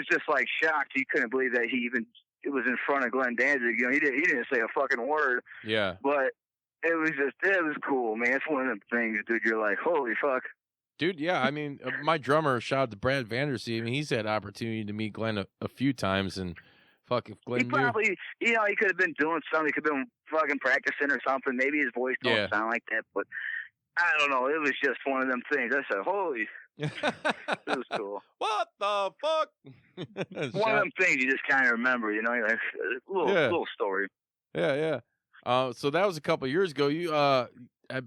just like shocked. He couldn't believe that it was in front of Glenn Danzig. You know, he didn't say a fucking word. Yeah. But it was cool, man. It's one of them things, dude. You're like, holy fuck. Dude, yeah. I mean, my drummer, shout out to Brad Vandersee. I mean, he's had opportunity to meet Glenn a few times, and fuck, if Glenn he probably, you know, he could have been doing something. He could have been fucking practicing or something. Maybe his voice don't sound like that, but I don't know. It was just one of them things. I said, holy. It was cool. What the fuck? One of them things you just kind of remember, you know, like a little story. Yeah. So that was a couple of years ago. You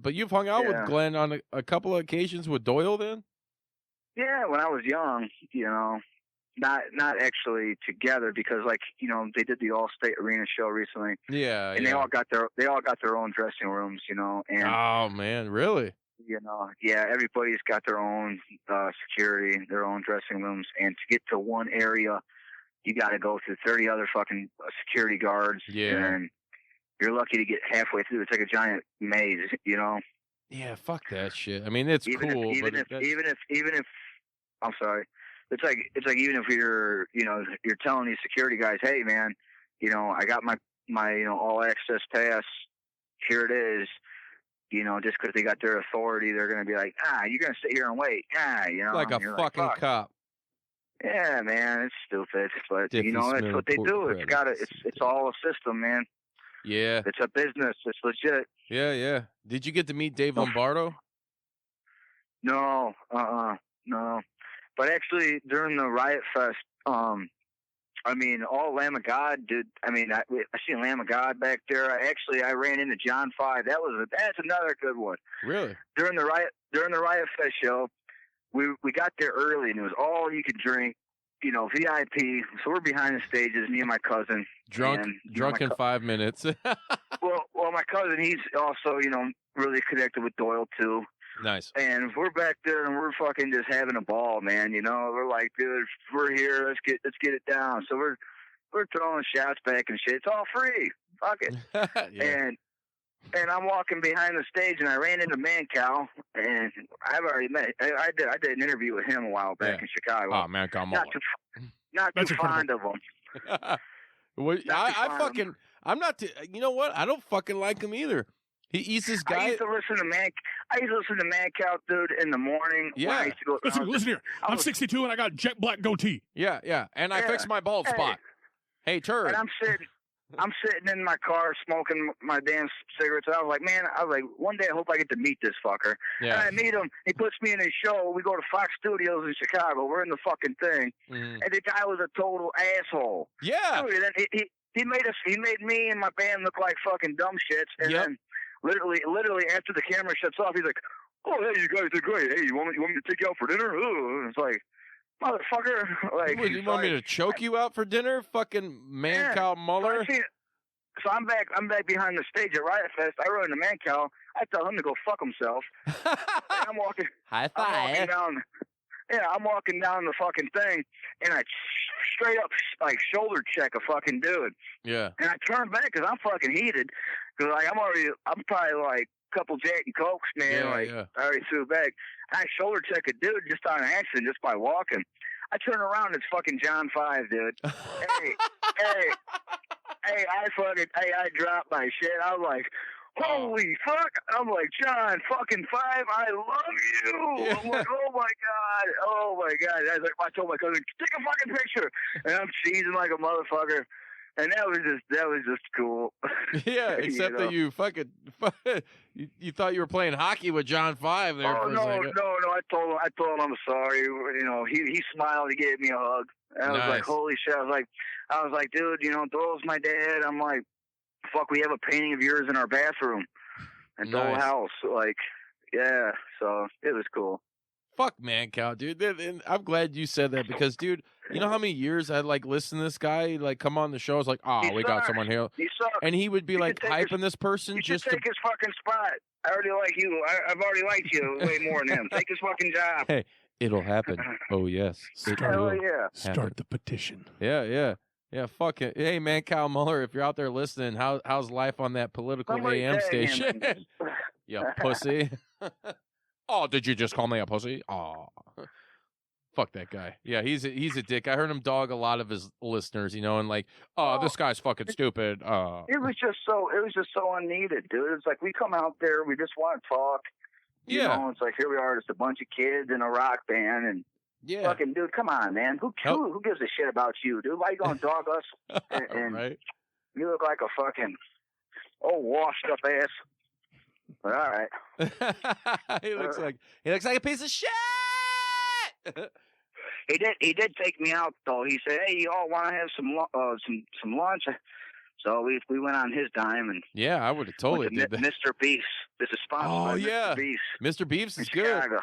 but you've hung out with Glenn on a couple of occasions with Doyle then? Yeah, when I was young, you know. Not actually together, because like, you know, they did the All-State Arena show recently. Yeah. And they all got their own dressing rooms, you know. And oh man, really? You know, yeah, everybody's got their own security, their own dressing rooms, and to get to one area you got to go through 30 other fucking security guards. Yeah. And you're lucky to get halfway through. It's like a giant maze, you know? Yeah, fuck that shit. I mean, it's cool. Even if I'm sorry. It's like even if you're telling these security guys, hey man, I got my all access pass. Here it is. Just because they got their authority, they're gonna be like, you're gonna sit here and wait. Like a fucking like, cop. Yeah, man, it's stupid, but Diffie that's what they do. It's all a system, man. Yeah. It's a business. It's legit. Yeah. Did you get to meet Dave Lombardo? No, no. But actually, during the Riot Fest, all Lamb of God, dude. I seen Lamb of God back there. I ran into John 5. That's another good one. Really? During the Riot Fest show, we got there early, and it was all you could drink. VIP. So we're behind the stages, me and my cousin. Drunk in 5 minutes. well, my cousin, he's also, really connected with Doyle too. Nice. And we're back there and we're fucking just having a ball, man. We're like, dude, we're here. Let's get it down. So we're throwing shots back and shit. It's all free. Fuck it. Yeah. And I'm walking behind the stage, and I ran into Mancow, and I've already met. I did an interview with him a while back in Chicago. Oh, Mancow, not too fond of him. I'm not. You know what? I don't fucking like him either. He's this guy. I used to listen to Mancow, dude, in the morning. Yeah. When I used to go, Listen here. I'm 62 and I got jet black goatee. Yeah. And I fixed my bald spot. Hey, turd. And I'm sitting in my car smoking my damn cigarettes. And I was like, one day I hope I get to meet this fucker. Yeah. And I meet him. He puts me in his show. We go to Fox Studios in Chicago. We're in the fucking thing. Mm. And the guy was a total asshole. Yeah. Dude, and he made me and my band look like fucking dumb shits. And then literally after the camera shuts off, he's like, "Oh, hey, you guys are great. Hey, you want me to take you out for dinner?" Ooh. It's like, motherfucker. Like, you want me to choke you out for dinner? Fucking Mancow Muller? So I'm back behind the stage at Riot Fest. I run into Mancow. I tell him to go fuck himself. And I'm walking. High five. I'm walking down the fucking thing, and I straight up shoulder check a fucking dude. Yeah. And I turn back because I'm fucking heated. Because I'm probably like a couple Jack and Cokes, man. I already threw it back. I shoulder check a dude just on accident, just by walking. I turn around, it's fucking John 5, dude. Hey, I dropped my shit. I was like, holy fuck. I'm like, John fucking 5, I love you. Yeah. I'm like, oh my God. I told my cousin, take a fucking picture. And I'm cheesing like a motherfucker. And that was just cool. Yeah, except that you fucking you thought you were playing hockey with John 5 there for a second. No. I told him I'm sorry. He smiled. He gave me a hug. And I was like, holy shit. I was like, dude, Doyle's my dad. I'm like, fuck, we have a painting of yours in our bathroom in Dole House. Like, yeah. So it was cool. Fuck Mancow, dude. And I'm glad you said that because, dude, you know how many years I'd listen to this guy come on the show? I was like, we got someone here. He sucks. And he would be hyping this person just to take his fucking spot. I already like you. I've already liked you way more than him. Take his fucking job. Hey, it'll happen. Oh, yes. Start the petition. Yeah. Fuck it. Hey, Mancow Muller, if you're out there listening, how's life on that political AM station? You pussy. Oh, did you just call me a pussy? Oh, fuck that guy. Yeah, he's a dick. I heard him dog a lot of his listeners, and this guy's fucking stupid. It was just so unneeded, dude. It's like we come out there, we just want to talk. You know, it's like here we are, just a bunch of kids in a rock band, and fucking dude, come on, man. Who gives a shit about you, dude? Why you gonna dog us? And right. You look like a fucking washed up ass. But all right. He looks like a piece of shit. He did take me out though. He said, "Hey, you all want to have some lunch?" So we went on his dime and I would have totally did that. Mr. Beefs. This is sponsored by Mr. Beefs. Mr. Beefs is good. Chicago.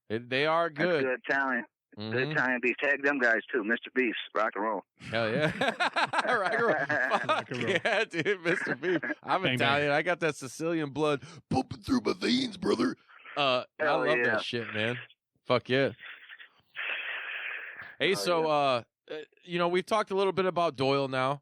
They are good. That's good Italian. Mm-hmm. Good Italian beef. Tag them guys too. Mr. Beefs. Rock and roll. Hell yeah. Rock and roll. Fuck yeah, dude. Mr. Beef. I'm Italian. I got that Sicilian blood pumping through my veins, brother. I love that shit, man. Fuck yeah. Hey, we've talked a little bit about Doyle now.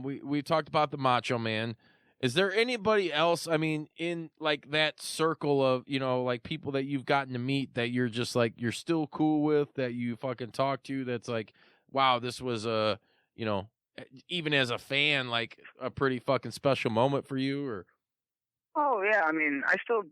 We talked about the Macho Man. Is there anybody else, I mean, in like that circle of, like people that you've gotten to meet that you're just like, you're still cool with, that you fucking talk to, that's like, wow, this was even as a fan, like a pretty fucking special moment for you? Or Oh yeah, I mean, I still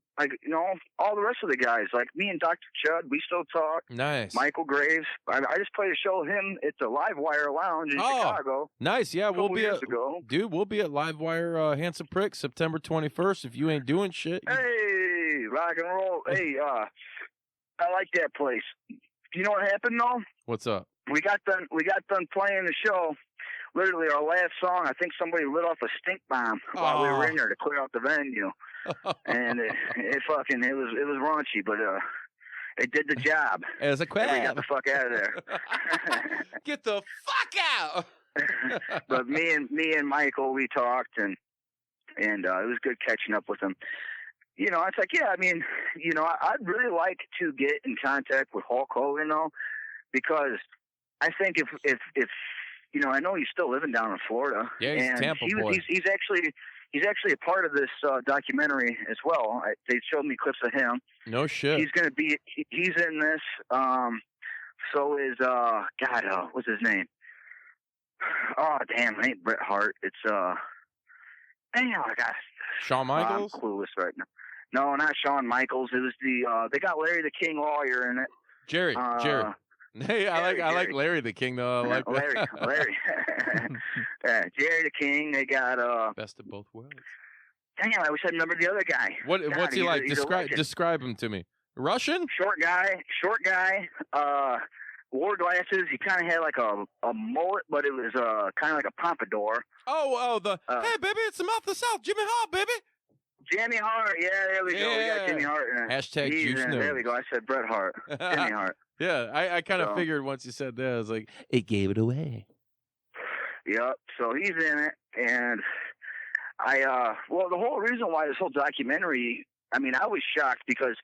all the rest of the guys, like me and Dr. Judd, we still talk. Nice. Michael Graves, I just played a show with him at the Livewire Lounge in Chicago. Nice, yeah, we'll be at Livewire Handsome Prick September 21st. If you ain't doing shit, hey, rock and roll. Hey, I like that place. You know what happened though? What's up? We got done playing the show. Literally, our last song, I think somebody lit off a stink bomb while we were in there to clear out the venue, and it was raunchy, but it did the job. As a crab, we got the fuck out of there. Get the fuck out. But me and Michael, we talked, and it was good catching up with him. It's like, yeah, I mean, I'd really like to get in contact with Hulk Hogan though, because I think if I know he's still living down in Florida. Yeah, he's and a Tampa boy. He's actually a part of this documentary as well. They showed me clips of him. No shit. He's in this. So is what's his name? Oh damn, it ain't Bret Hart. It's damn, I got Shawn Michaels. I'm clueless right now. No, not Shawn Michaels. It was they got Larry the King Lawyer in it. Jerry. Hey, I like Larry the King though. I like Larry. Yeah, Jerry the King. They got best of both worlds. Damn, I wish I remembered the other guy. What's he like? Describe him to me. Russian? Short guy. Wore glasses. He kind of had like a mullet, but it was kind of like a pompadour. Hey baby, it's the mouth of the South, Jimmy Hart, baby. Jimmy Hart, yeah, there we go. We got Jimmy Hart in it. Hashtag juice news. There we go. I said Bret Hart. Jimmy Hart. Yeah, I kind of figured once you said that, I was like, it gave it away. Yep. So he's in it, and the whole reason why this whole documentary, I mean, I was shocked because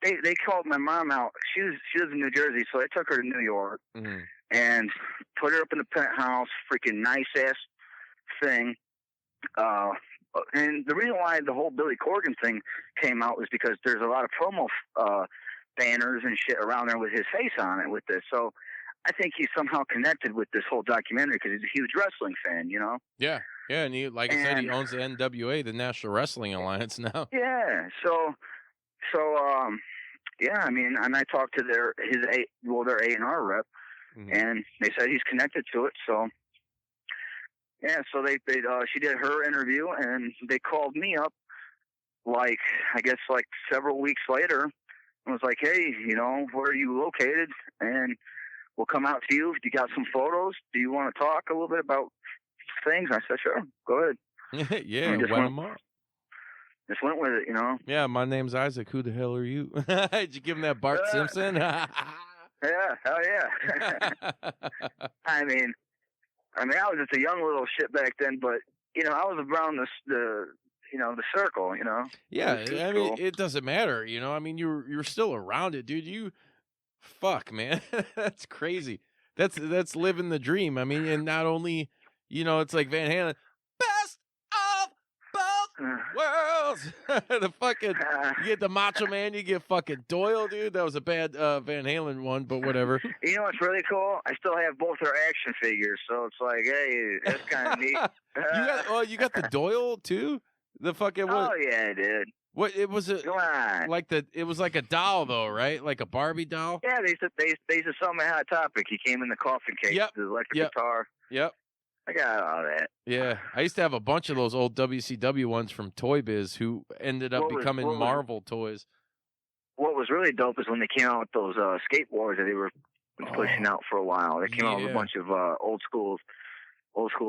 they called my mom out. She lives in New Jersey, so they took her to New York and put her up in the penthouse, freaking nice ass thing. And the reason why the whole Billy Corgan thing came out was because there's a lot of promo banners and shit around there with his face on it with this. So I think he's somehow connected with this whole documentary because he's a huge wrestling fan, Yeah, and he, I said, he owns the NWA, the National Wrestling Alliance now. Yeah, yeah, I mean, and I talked to their A&R rep, and they said he's connected to it, so... Yeah, so she did her interview, and they called me up, I guess several weeks later, and was like, hey, where are you located? And we'll come out to you. If you got some photos, do you want to talk a little bit about things? I said, sure, go ahead. Yeah, just went with it, Yeah, my name's Isaac. Who the hell are you? Did you give him that Bart Simpson? Yeah, hell yeah. I mean, I was just a young little shit back then, but I was around the circle, Yeah, I mean, it doesn't matter, I mean, you're still around it, dude. Fuck, man, that's crazy. That's living the dream. I mean, and not only, it's like Van Halen, best of both worlds. The fucking, you get the Macho Man, you get fucking Doyle, dude. That was a bad Van Halen one, but whatever. You know what's really cool? I still have both their action figures, so it's like, hey, that's kind of neat. You got the Doyle too? The fucking what? Oh yeah, I did. What it was Come on. it was like a doll though, right? Like a Barbie doll. Yeah, they used to sell me Hot Topic. He came in the coffin case, the electric guitar. Yep. I got all that. Yeah, I used to have a bunch of those old WCW ones from Toy Biz who ended up becoming Marvel toys. What was really dope is when they came out with those skateboards that they were pushing out for a while. They came out with a bunch of old school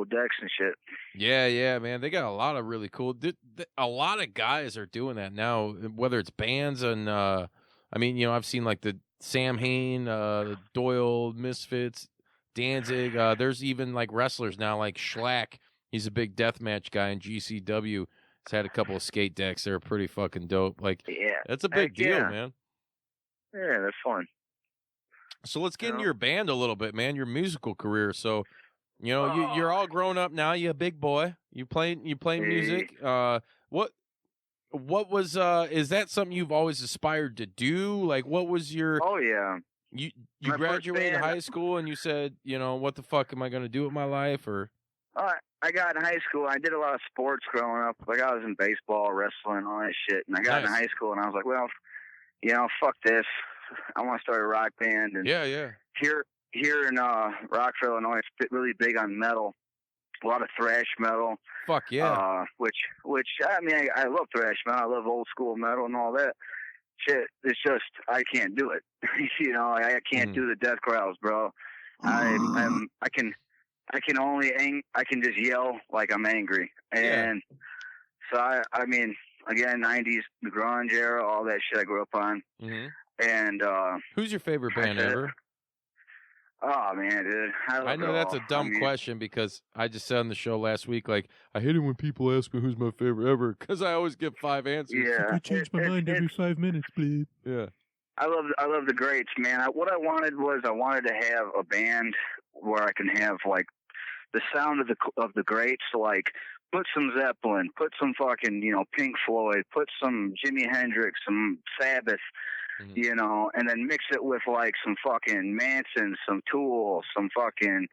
decks and shit. Yeah, man. They got a lot of really cool. A lot of guys are doing that now, whether it's bands and I mean, I've seen like the Sam Hain, the Doyle, Misfits, Danzig. There's even like wrestlers now, like Schlack. He's a big deathmatch guy in GCW. He's had a couple of skate decks. They're pretty fucking dope. Like, that's a big deal, man. Yeah, that's fun. So let's get into your band a little bit, man. Your musical career. So, you're all grown up now. You're a big boy. You play music. What was is that something you've always aspired to do? Like, what was your? Oh yeah. You My graduated first band, high school and you said, what the fuck am I going to do with my life? Or I got in high school. I did a lot of sports growing up. Like I was in baseball, wrestling, all that shit. And I got in high school and I was like, well, fuck this. I want to start a rock band. And yeah. Here in Rockford, Illinois, it's really big on metal. A lot of thrash metal. Fuck yeah. Which I mean, I love thrash metal. I love old school metal and all that. Shit, it's just I can't do it. I can't do the death growls, bro. I can just yell like I'm angry. And so I mean, again, 90s, the grunge era, all that shit I grew up on. Mm-hmm. And who's your favorite band ever? Oh man, dude. I know that's a dumb question because I just said on the show last week, like, I hate it when people ask me who's my favorite ever because I always give 5 answers. Yeah, I change my mind every 5 minutes, please. Yeah. I love the greats, man. What I wanted to have a band where I can have like the sound of the greats, like put some Zeppelin, put some fucking Pink Floyd, put some Jimi Hendrix, some Sabbath. Mm-hmm. And then mix it with like some fucking Manson, some Tool, some fucking,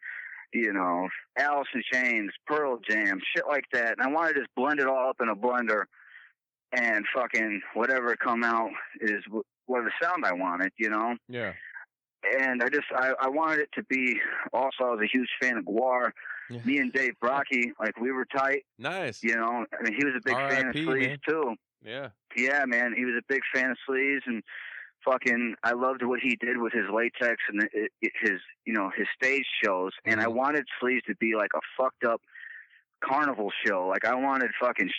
Alice in Chains, Pearl Jam, shit like that. And I want to just blend it all up in a blender and fucking whatever come out is what the sound I wanted, Yeah. And I wanted it to be, also I was a huge fan of Guar. Yeah. Me and Dave Brocky, like we were tight. Nice. I mean, he was a big fan of Sleaze man. too. Yeah. Yeah, man. He was a big fan of Sleaze and fucking, I loved what he did with his latex and his stage shows. And I wanted Sleaze to be like a fucked up carnival show. Like I wanted fucking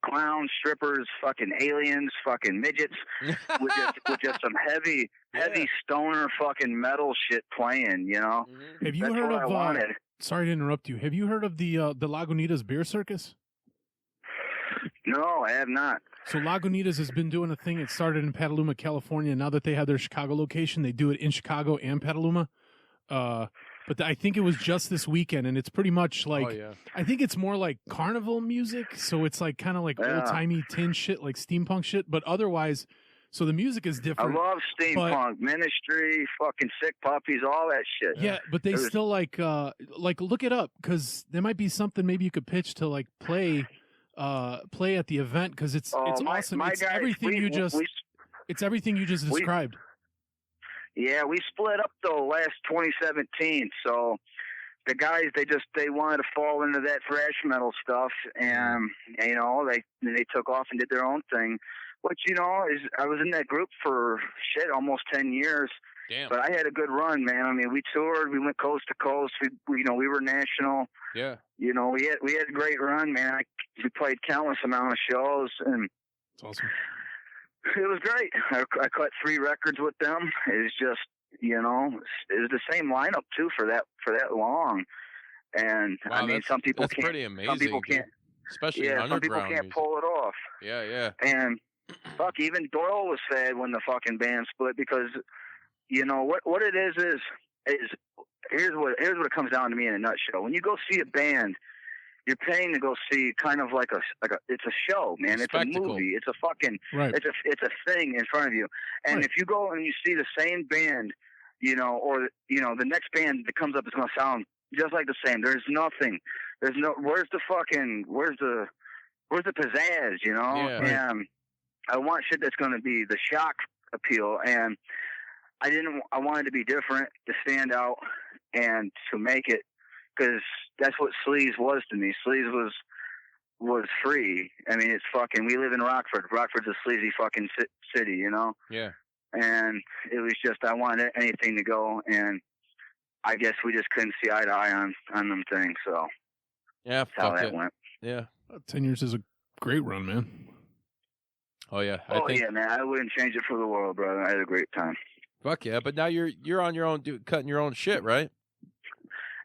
clowns, strippers, fucking aliens, fucking midgets with just some heavy stoner fucking metal shit playing. Have you heard of? Sorry to interrupt you. Have you heard of the Lagunitas Beer Circus? No, I have not. So Lagunitas has been doing a thing. It started in Petaluma, California. Now that they have their Chicago location, they do it in Chicago and Petaluma. But I think it was just this weekend, and it's pretty much like I think it's more like carnival music. So it's like kind of like old timey tin shit, like steampunk shit. But otherwise, so the music is different. I love steampunk, Ministry, fucking Sick Puppies, all that shit. Yeah, but they still like look it up because there might be something maybe you could pitch to like play at the event because it's awesome. It's everything you just described. Yeah, we split up though last 2017. So the guys they wanted to fall into that thrash metal stuff, and they took off and did their own thing. Which I was in that group for almost 10 years. Damn. But I had a good run, man. I mean, we toured, we went coast to coast. We were national. Yeah. We had a great run, man. We played countless amount of shows, and it's awesome. It was great. I cut 3 records with them. It was just, it was the same lineup too for that long. And wow, I mean, some people that's can't. Pretty amazing, some people can't. Especially some people can't music. pull it off. Yeah. And fuck, even Doyle was sad when the fucking band split because, what it is here's what it comes down to me in a nutshell. When you go see a band, you're paying to go see kind of like it's a show, man. It's a movie. It's a fucking it's a thing in front of you. And if you go and you see the same band, or the next band that comes up is going to sound just like the same. There's nothing. Where's the pizzazz, Yeah. And I want shit that's going to be the shock appeal, and I wanted to be different, to stand out, and to make it, because that's what Sleaze was to me. Sleaze was free. I mean, it's fucking, we live in Rockford. Rockford's a sleazy fucking city, Yeah. And it was just, I wanted anything to go, and I guess we just couldn't see eye to eye on them things, so yeah, that's how that went. Yeah. 10 years is a great run, man. Oh, yeah. Yeah, man. I wouldn't change it for the world, brother. I had a great time. Fuck yeah. But now you're on your own, cutting your own shit, right?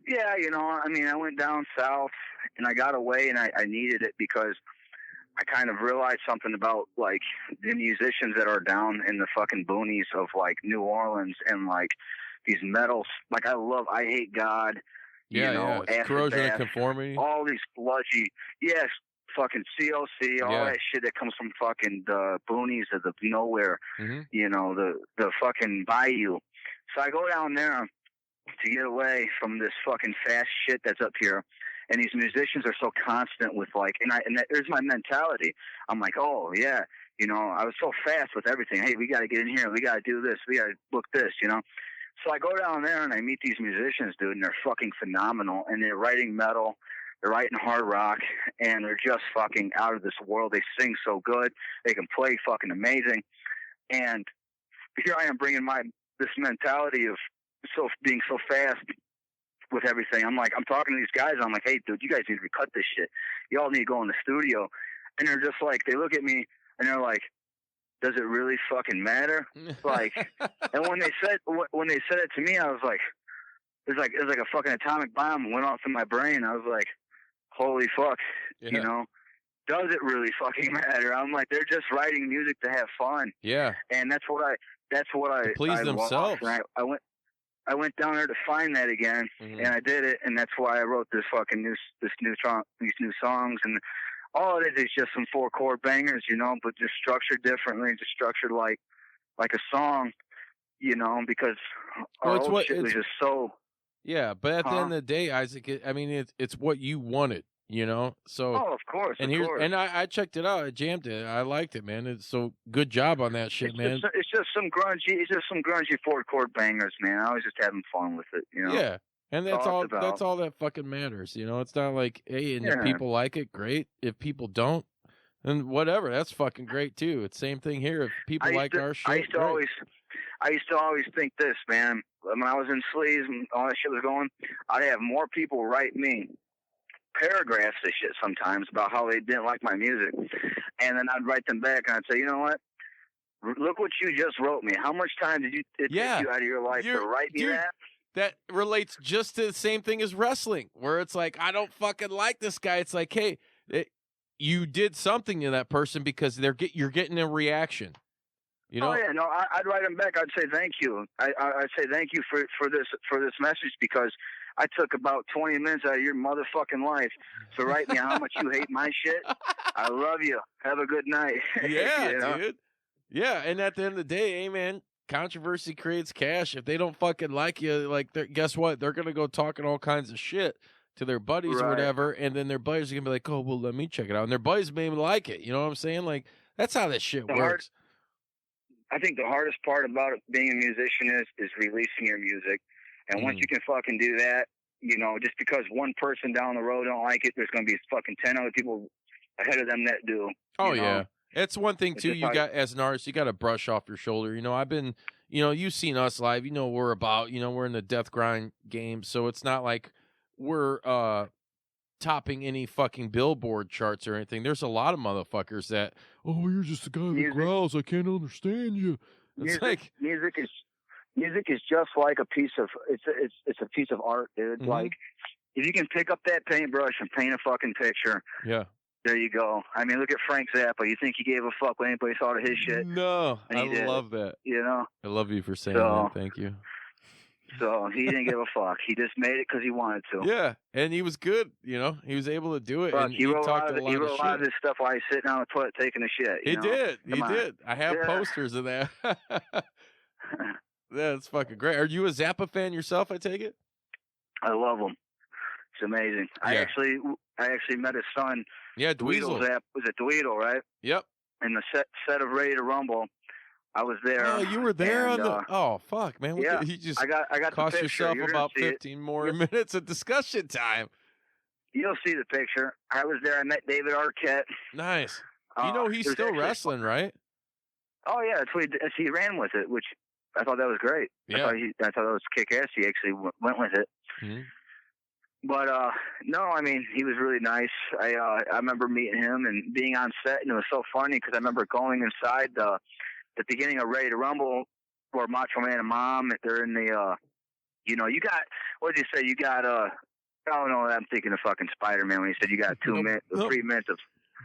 Yeah, I mean, I went down south and I got away, and I needed it because I kind of realized something about, like, the musicians that are down in the fucking boonies of, like, New Orleans and, like, metals. Like I Hate God. Yeah. Acid Corrosion Bath, of Conformity. all these sludgy, yes, fucking COC, all that shit that comes from fucking the boonies of the nowhere, the fucking bayou. So I go down there to get away from this fucking fast shit that's up here. And these musicians are so constant with like, there's my mentality. I'm like, oh yeah, I was so fast with everything. Hey, we got to get in here. We got to do this. We got to book this, So I go down there and I meet these musicians, dude, and they're fucking phenomenal. And they're writing metal, they're writing hard rock, and they're just fucking out of this world. They sing so good. They can play fucking amazing. And here I am bringing this mentality of being so fast with everything. I'm talking to these guys. I'm like, hey, dude, you guys need to recut this shit. You all need to go in the studio. And they're just like, they look at me and they're like, does it really fucking matter? Like, and when they said it to me, I was like, it was like a fucking atomic bomb went off in my brain. I was like, holy fuck, does it really fucking matter? I'm like, they're just writing music to have fun. Yeah. And that's what I to please themselves. And I went down there to find that again, and I did it, and that's why I wrote this fucking these new songs, and all it is just some 4-chord bangers, but just structured differently, just structured like a song, because our old shit was just so. Yeah, but at the end of the day, Isaac, it's what you wanted, So. Oh, of course. And I checked it out. I jammed it. I liked it, man. So good job on that shit, man. It's just some grungy 4-chord bangers, man. I was just having fun with it, Yeah, and that's all. That's all that fucking matters, It's not like, hey, and if people like it, great. If people don't, then whatever. That's fucking great too. It's same thing here. If people like our shit, I used to always think this, man. When I was in Sleaze and all that shit was going, I'd have more people write me paragraphs of shit sometimes about how they didn't like my music, and then I'd write them back and I'd say, you know what? Look what you just wrote me. How much time did it take you out of your life to write me that? That relates just to the same thing as wrestling, where it's like, I don't fucking like this guy. It's like, hey, you did something to that person because you're getting a reaction. Oh yeah, no, I'd write them back. I'd say thank you. I'd say thank you for this message, because I took about 20 minutes out of your motherfucking life to write me how much you hate my shit. I love you. Have a good night. Yeah, dude. Yeah, and at the end of the day, hey, man, controversy creates cash. If they don't fucking like you, guess what? They're going to go talking all kinds of shit to their buddies or whatever, and then their buddies are going to be like, oh, well, let me check it out. And their buddies may even like it. You know what I'm saying? Like, that's how this shit works. I think the hardest part about being a musician is releasing your music. And once you can fucking do that, just because one person down the road don't like it, there's going to be fucking 10 other people ahead of them that do. Oh, yeah. It's one thing, too, as an artist, you got to brush off your shoulder. I've been, you've seen us live. You know what we're about. We're in the death grind game. So it's not like we're topping any fucking Billboard charts or anything. There's a lot of motherfuckers that, oh, you're just a guy that growls. I can't understand you. Music is just like a piece of it's a piece of art, dude. Like, if you can pick up that paintbrush and paint a fucking picture, there you go. I mean, look at Frank Zappa. You think he gave a fuck when anybody thought of his shit? No, I love that. I love you for saying that. Thank you. So he didn't give a fuck. He just made it because he wanted to. Yeah, and he was good. He was able to do it. Fuck, and he wrote a lot of this stuff while he's sitting on the toilet taking a shit. He did. I have posters of that. That's fucking great. Are you a Zappa fan yourself, I take it? I love him. It's amazing. Yeah. I actually met his son. Yeah, Dweezil. Was it Doyle, right? Yep. In the set of Ready to Rumble. I was there. Oh, you were there on the. Oh, fuck, man! Yeah, you just I got cost the picture. yourself about 15 more minutes of discussion time. You'll see the picture. I was there. I met David Arquette. Nice. He's still wrestling, right? Oh yeah, he ran with it, which I thought that was great. Yeah. I thought that was kick-ass. He actually went with it. Mm-hmm. But no, I mean, he was really nice. I remember meeting him and being on set, and it was so funny because I remember going inside the beginning of Ready to Rumble, where Macho Man and Mom, they're in the, you got, what did you say? You got, oh no, I'm thinking of fucking Spider-Man when he said you got 3 minutes of.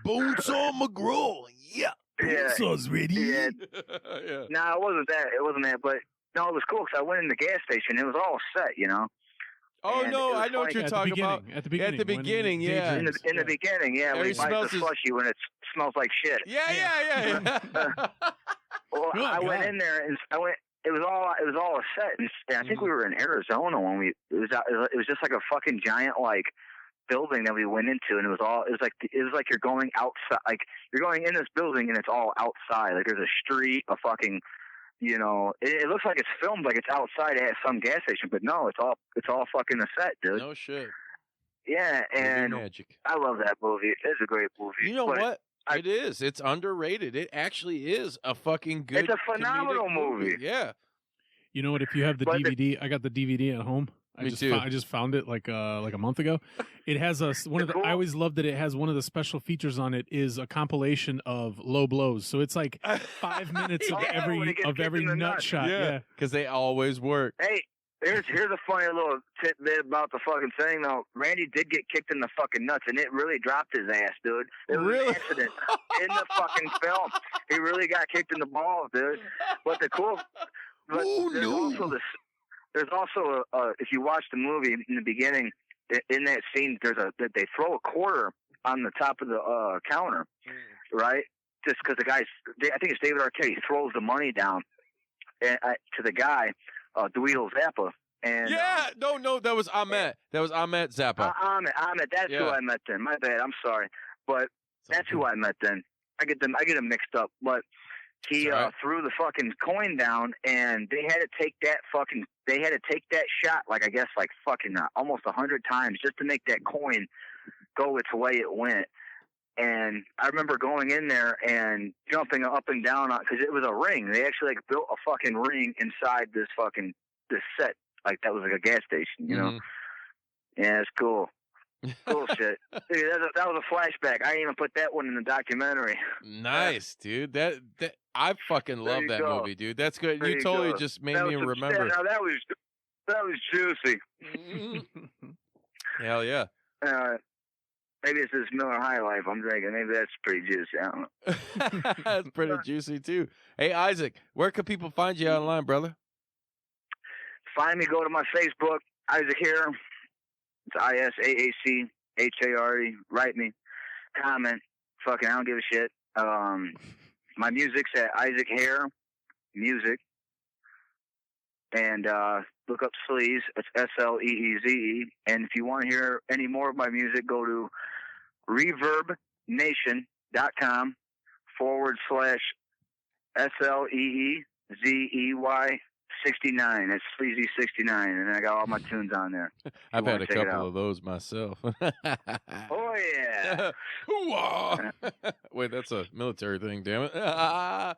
Bonesaw McGraw, yeah. Bonesaw's ready. Yeah. Yeah. No, it wasn't that. But No, it was cool because I went in the gas station. It was all set, you know. Oh And no, it was I know what funny. you're talking about. At the beginning. At the beginning, yeah. In the beginning, yeah. When he buys the slushy when it smells like shit. Yeah. Well, Oh, I went in there and I went. It was all a set, and I think we were in Arizona when it was just like a fucking giant like building that we went into, and it was like you're going outside, like you're going in this building and it's all outside. Like there's a street, a fucking, you know, it looks like it's filmed like it's outside at some gas station, but no, it's all fucking a set, dude. No shit. Yeah, and magic. I love that movie. It's a great movie. You know what? It is. It's underrated. It actually is a fucking good. It's a phenomenal movie. Yeah. You know what? If you have the DVD, I got the DVD at home. I just found it like a month ago. It has I always loved that it has one of the special features on it is a compilation of low blows. So it's like 5 minutes of every nut shot. Yeah, because they always work. Hey, here's a funny little tidbit about the fucking thing though. Randy did get kicked in the fucking nuts, and it really dropped his ass, dude. It was an accident in the fucking film. He really got kicked in the balls, dude. But there's also if you watch the movie in the beginning, in that scene, they throw a quarter on the top of the counter, right? Just because I think it's David Arquette, he throws the money down to the guy, Doyle Zappa. And, no, that was Ahmet. That was Ahmet Zappa. Ahmet, that's who I met then. My bad, I'm sorry, but that's who I met then. I get them mixed up, but. He threw the fucking coin down, and they had to take that shot, like I guess, like fucking almost 100 times just to make that coin go its way it went. And I remember going in there and jumping up and down because it was a ring. They actually like built a fucking ring inside this set, like that was like a gas station, you know? Yeah, it's cool. Cool shit. Dude, that was a flashback. I didn't even put that one in the documentary. Nice, dude. That I fucking love that movie, dude. That's good. You totally just made me remember. Now that was juicy. Hell yeah. Maybe it's this Miller High Life I'm drinking. Maybe that's pretty juicy. I don't know. That's pretty juicy too. Hey Isaac, where can people find you online, brother? Find me. Go to my Facebook, Isaac Hare. It's ISAACHARE. Write me, comment. Fucking, I don't give a shit. My music's at Isaac Hare Music, and look up Sleaze. It's SLEEZE. And if you want to hear any more of my music, go to reverbnation.com/SLEEZEY 69. It's Sleazy 69, and I got all my tunes on there. I've had a couple of those myself. Oh yeah. Wait, that's a military thing, damn it. Oh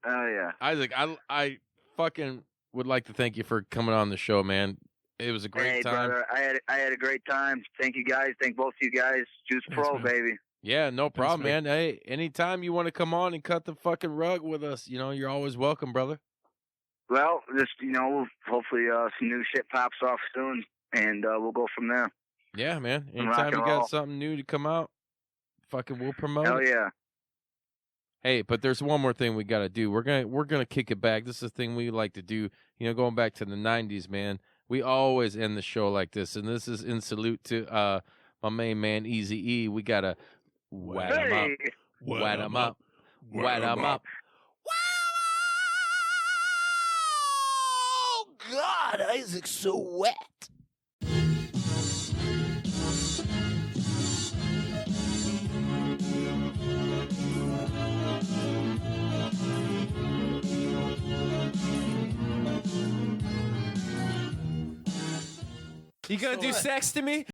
yeah. Isaac, I fucking would like to thank you for coming on the show, man. It was a great time. Brother, I had a great time. Thank you guys. Thank both of you guys. Juice Pro, baby. Yeah, no problem, man. Hey, anytime you want to come on and cut the fucking rug with us, you know, you're always welcome, brother. Well, just, you know, hopefully some new shit pops off soon, and we'll go from there. Yeah, man. Anytime you got something new to come out, fucking we'll promote Hell it. Yeah. Hey, but there's one more thing we got to do. We're gonna kick it back. This is a thing we like to do. You know, going back to the 90s, man. We always end the show like this, and this is in salute to my main man, Eazy-E. We got to wet him up. Wet him up. Wet him up. God, Isaac's so wet. You gonna do sex to me?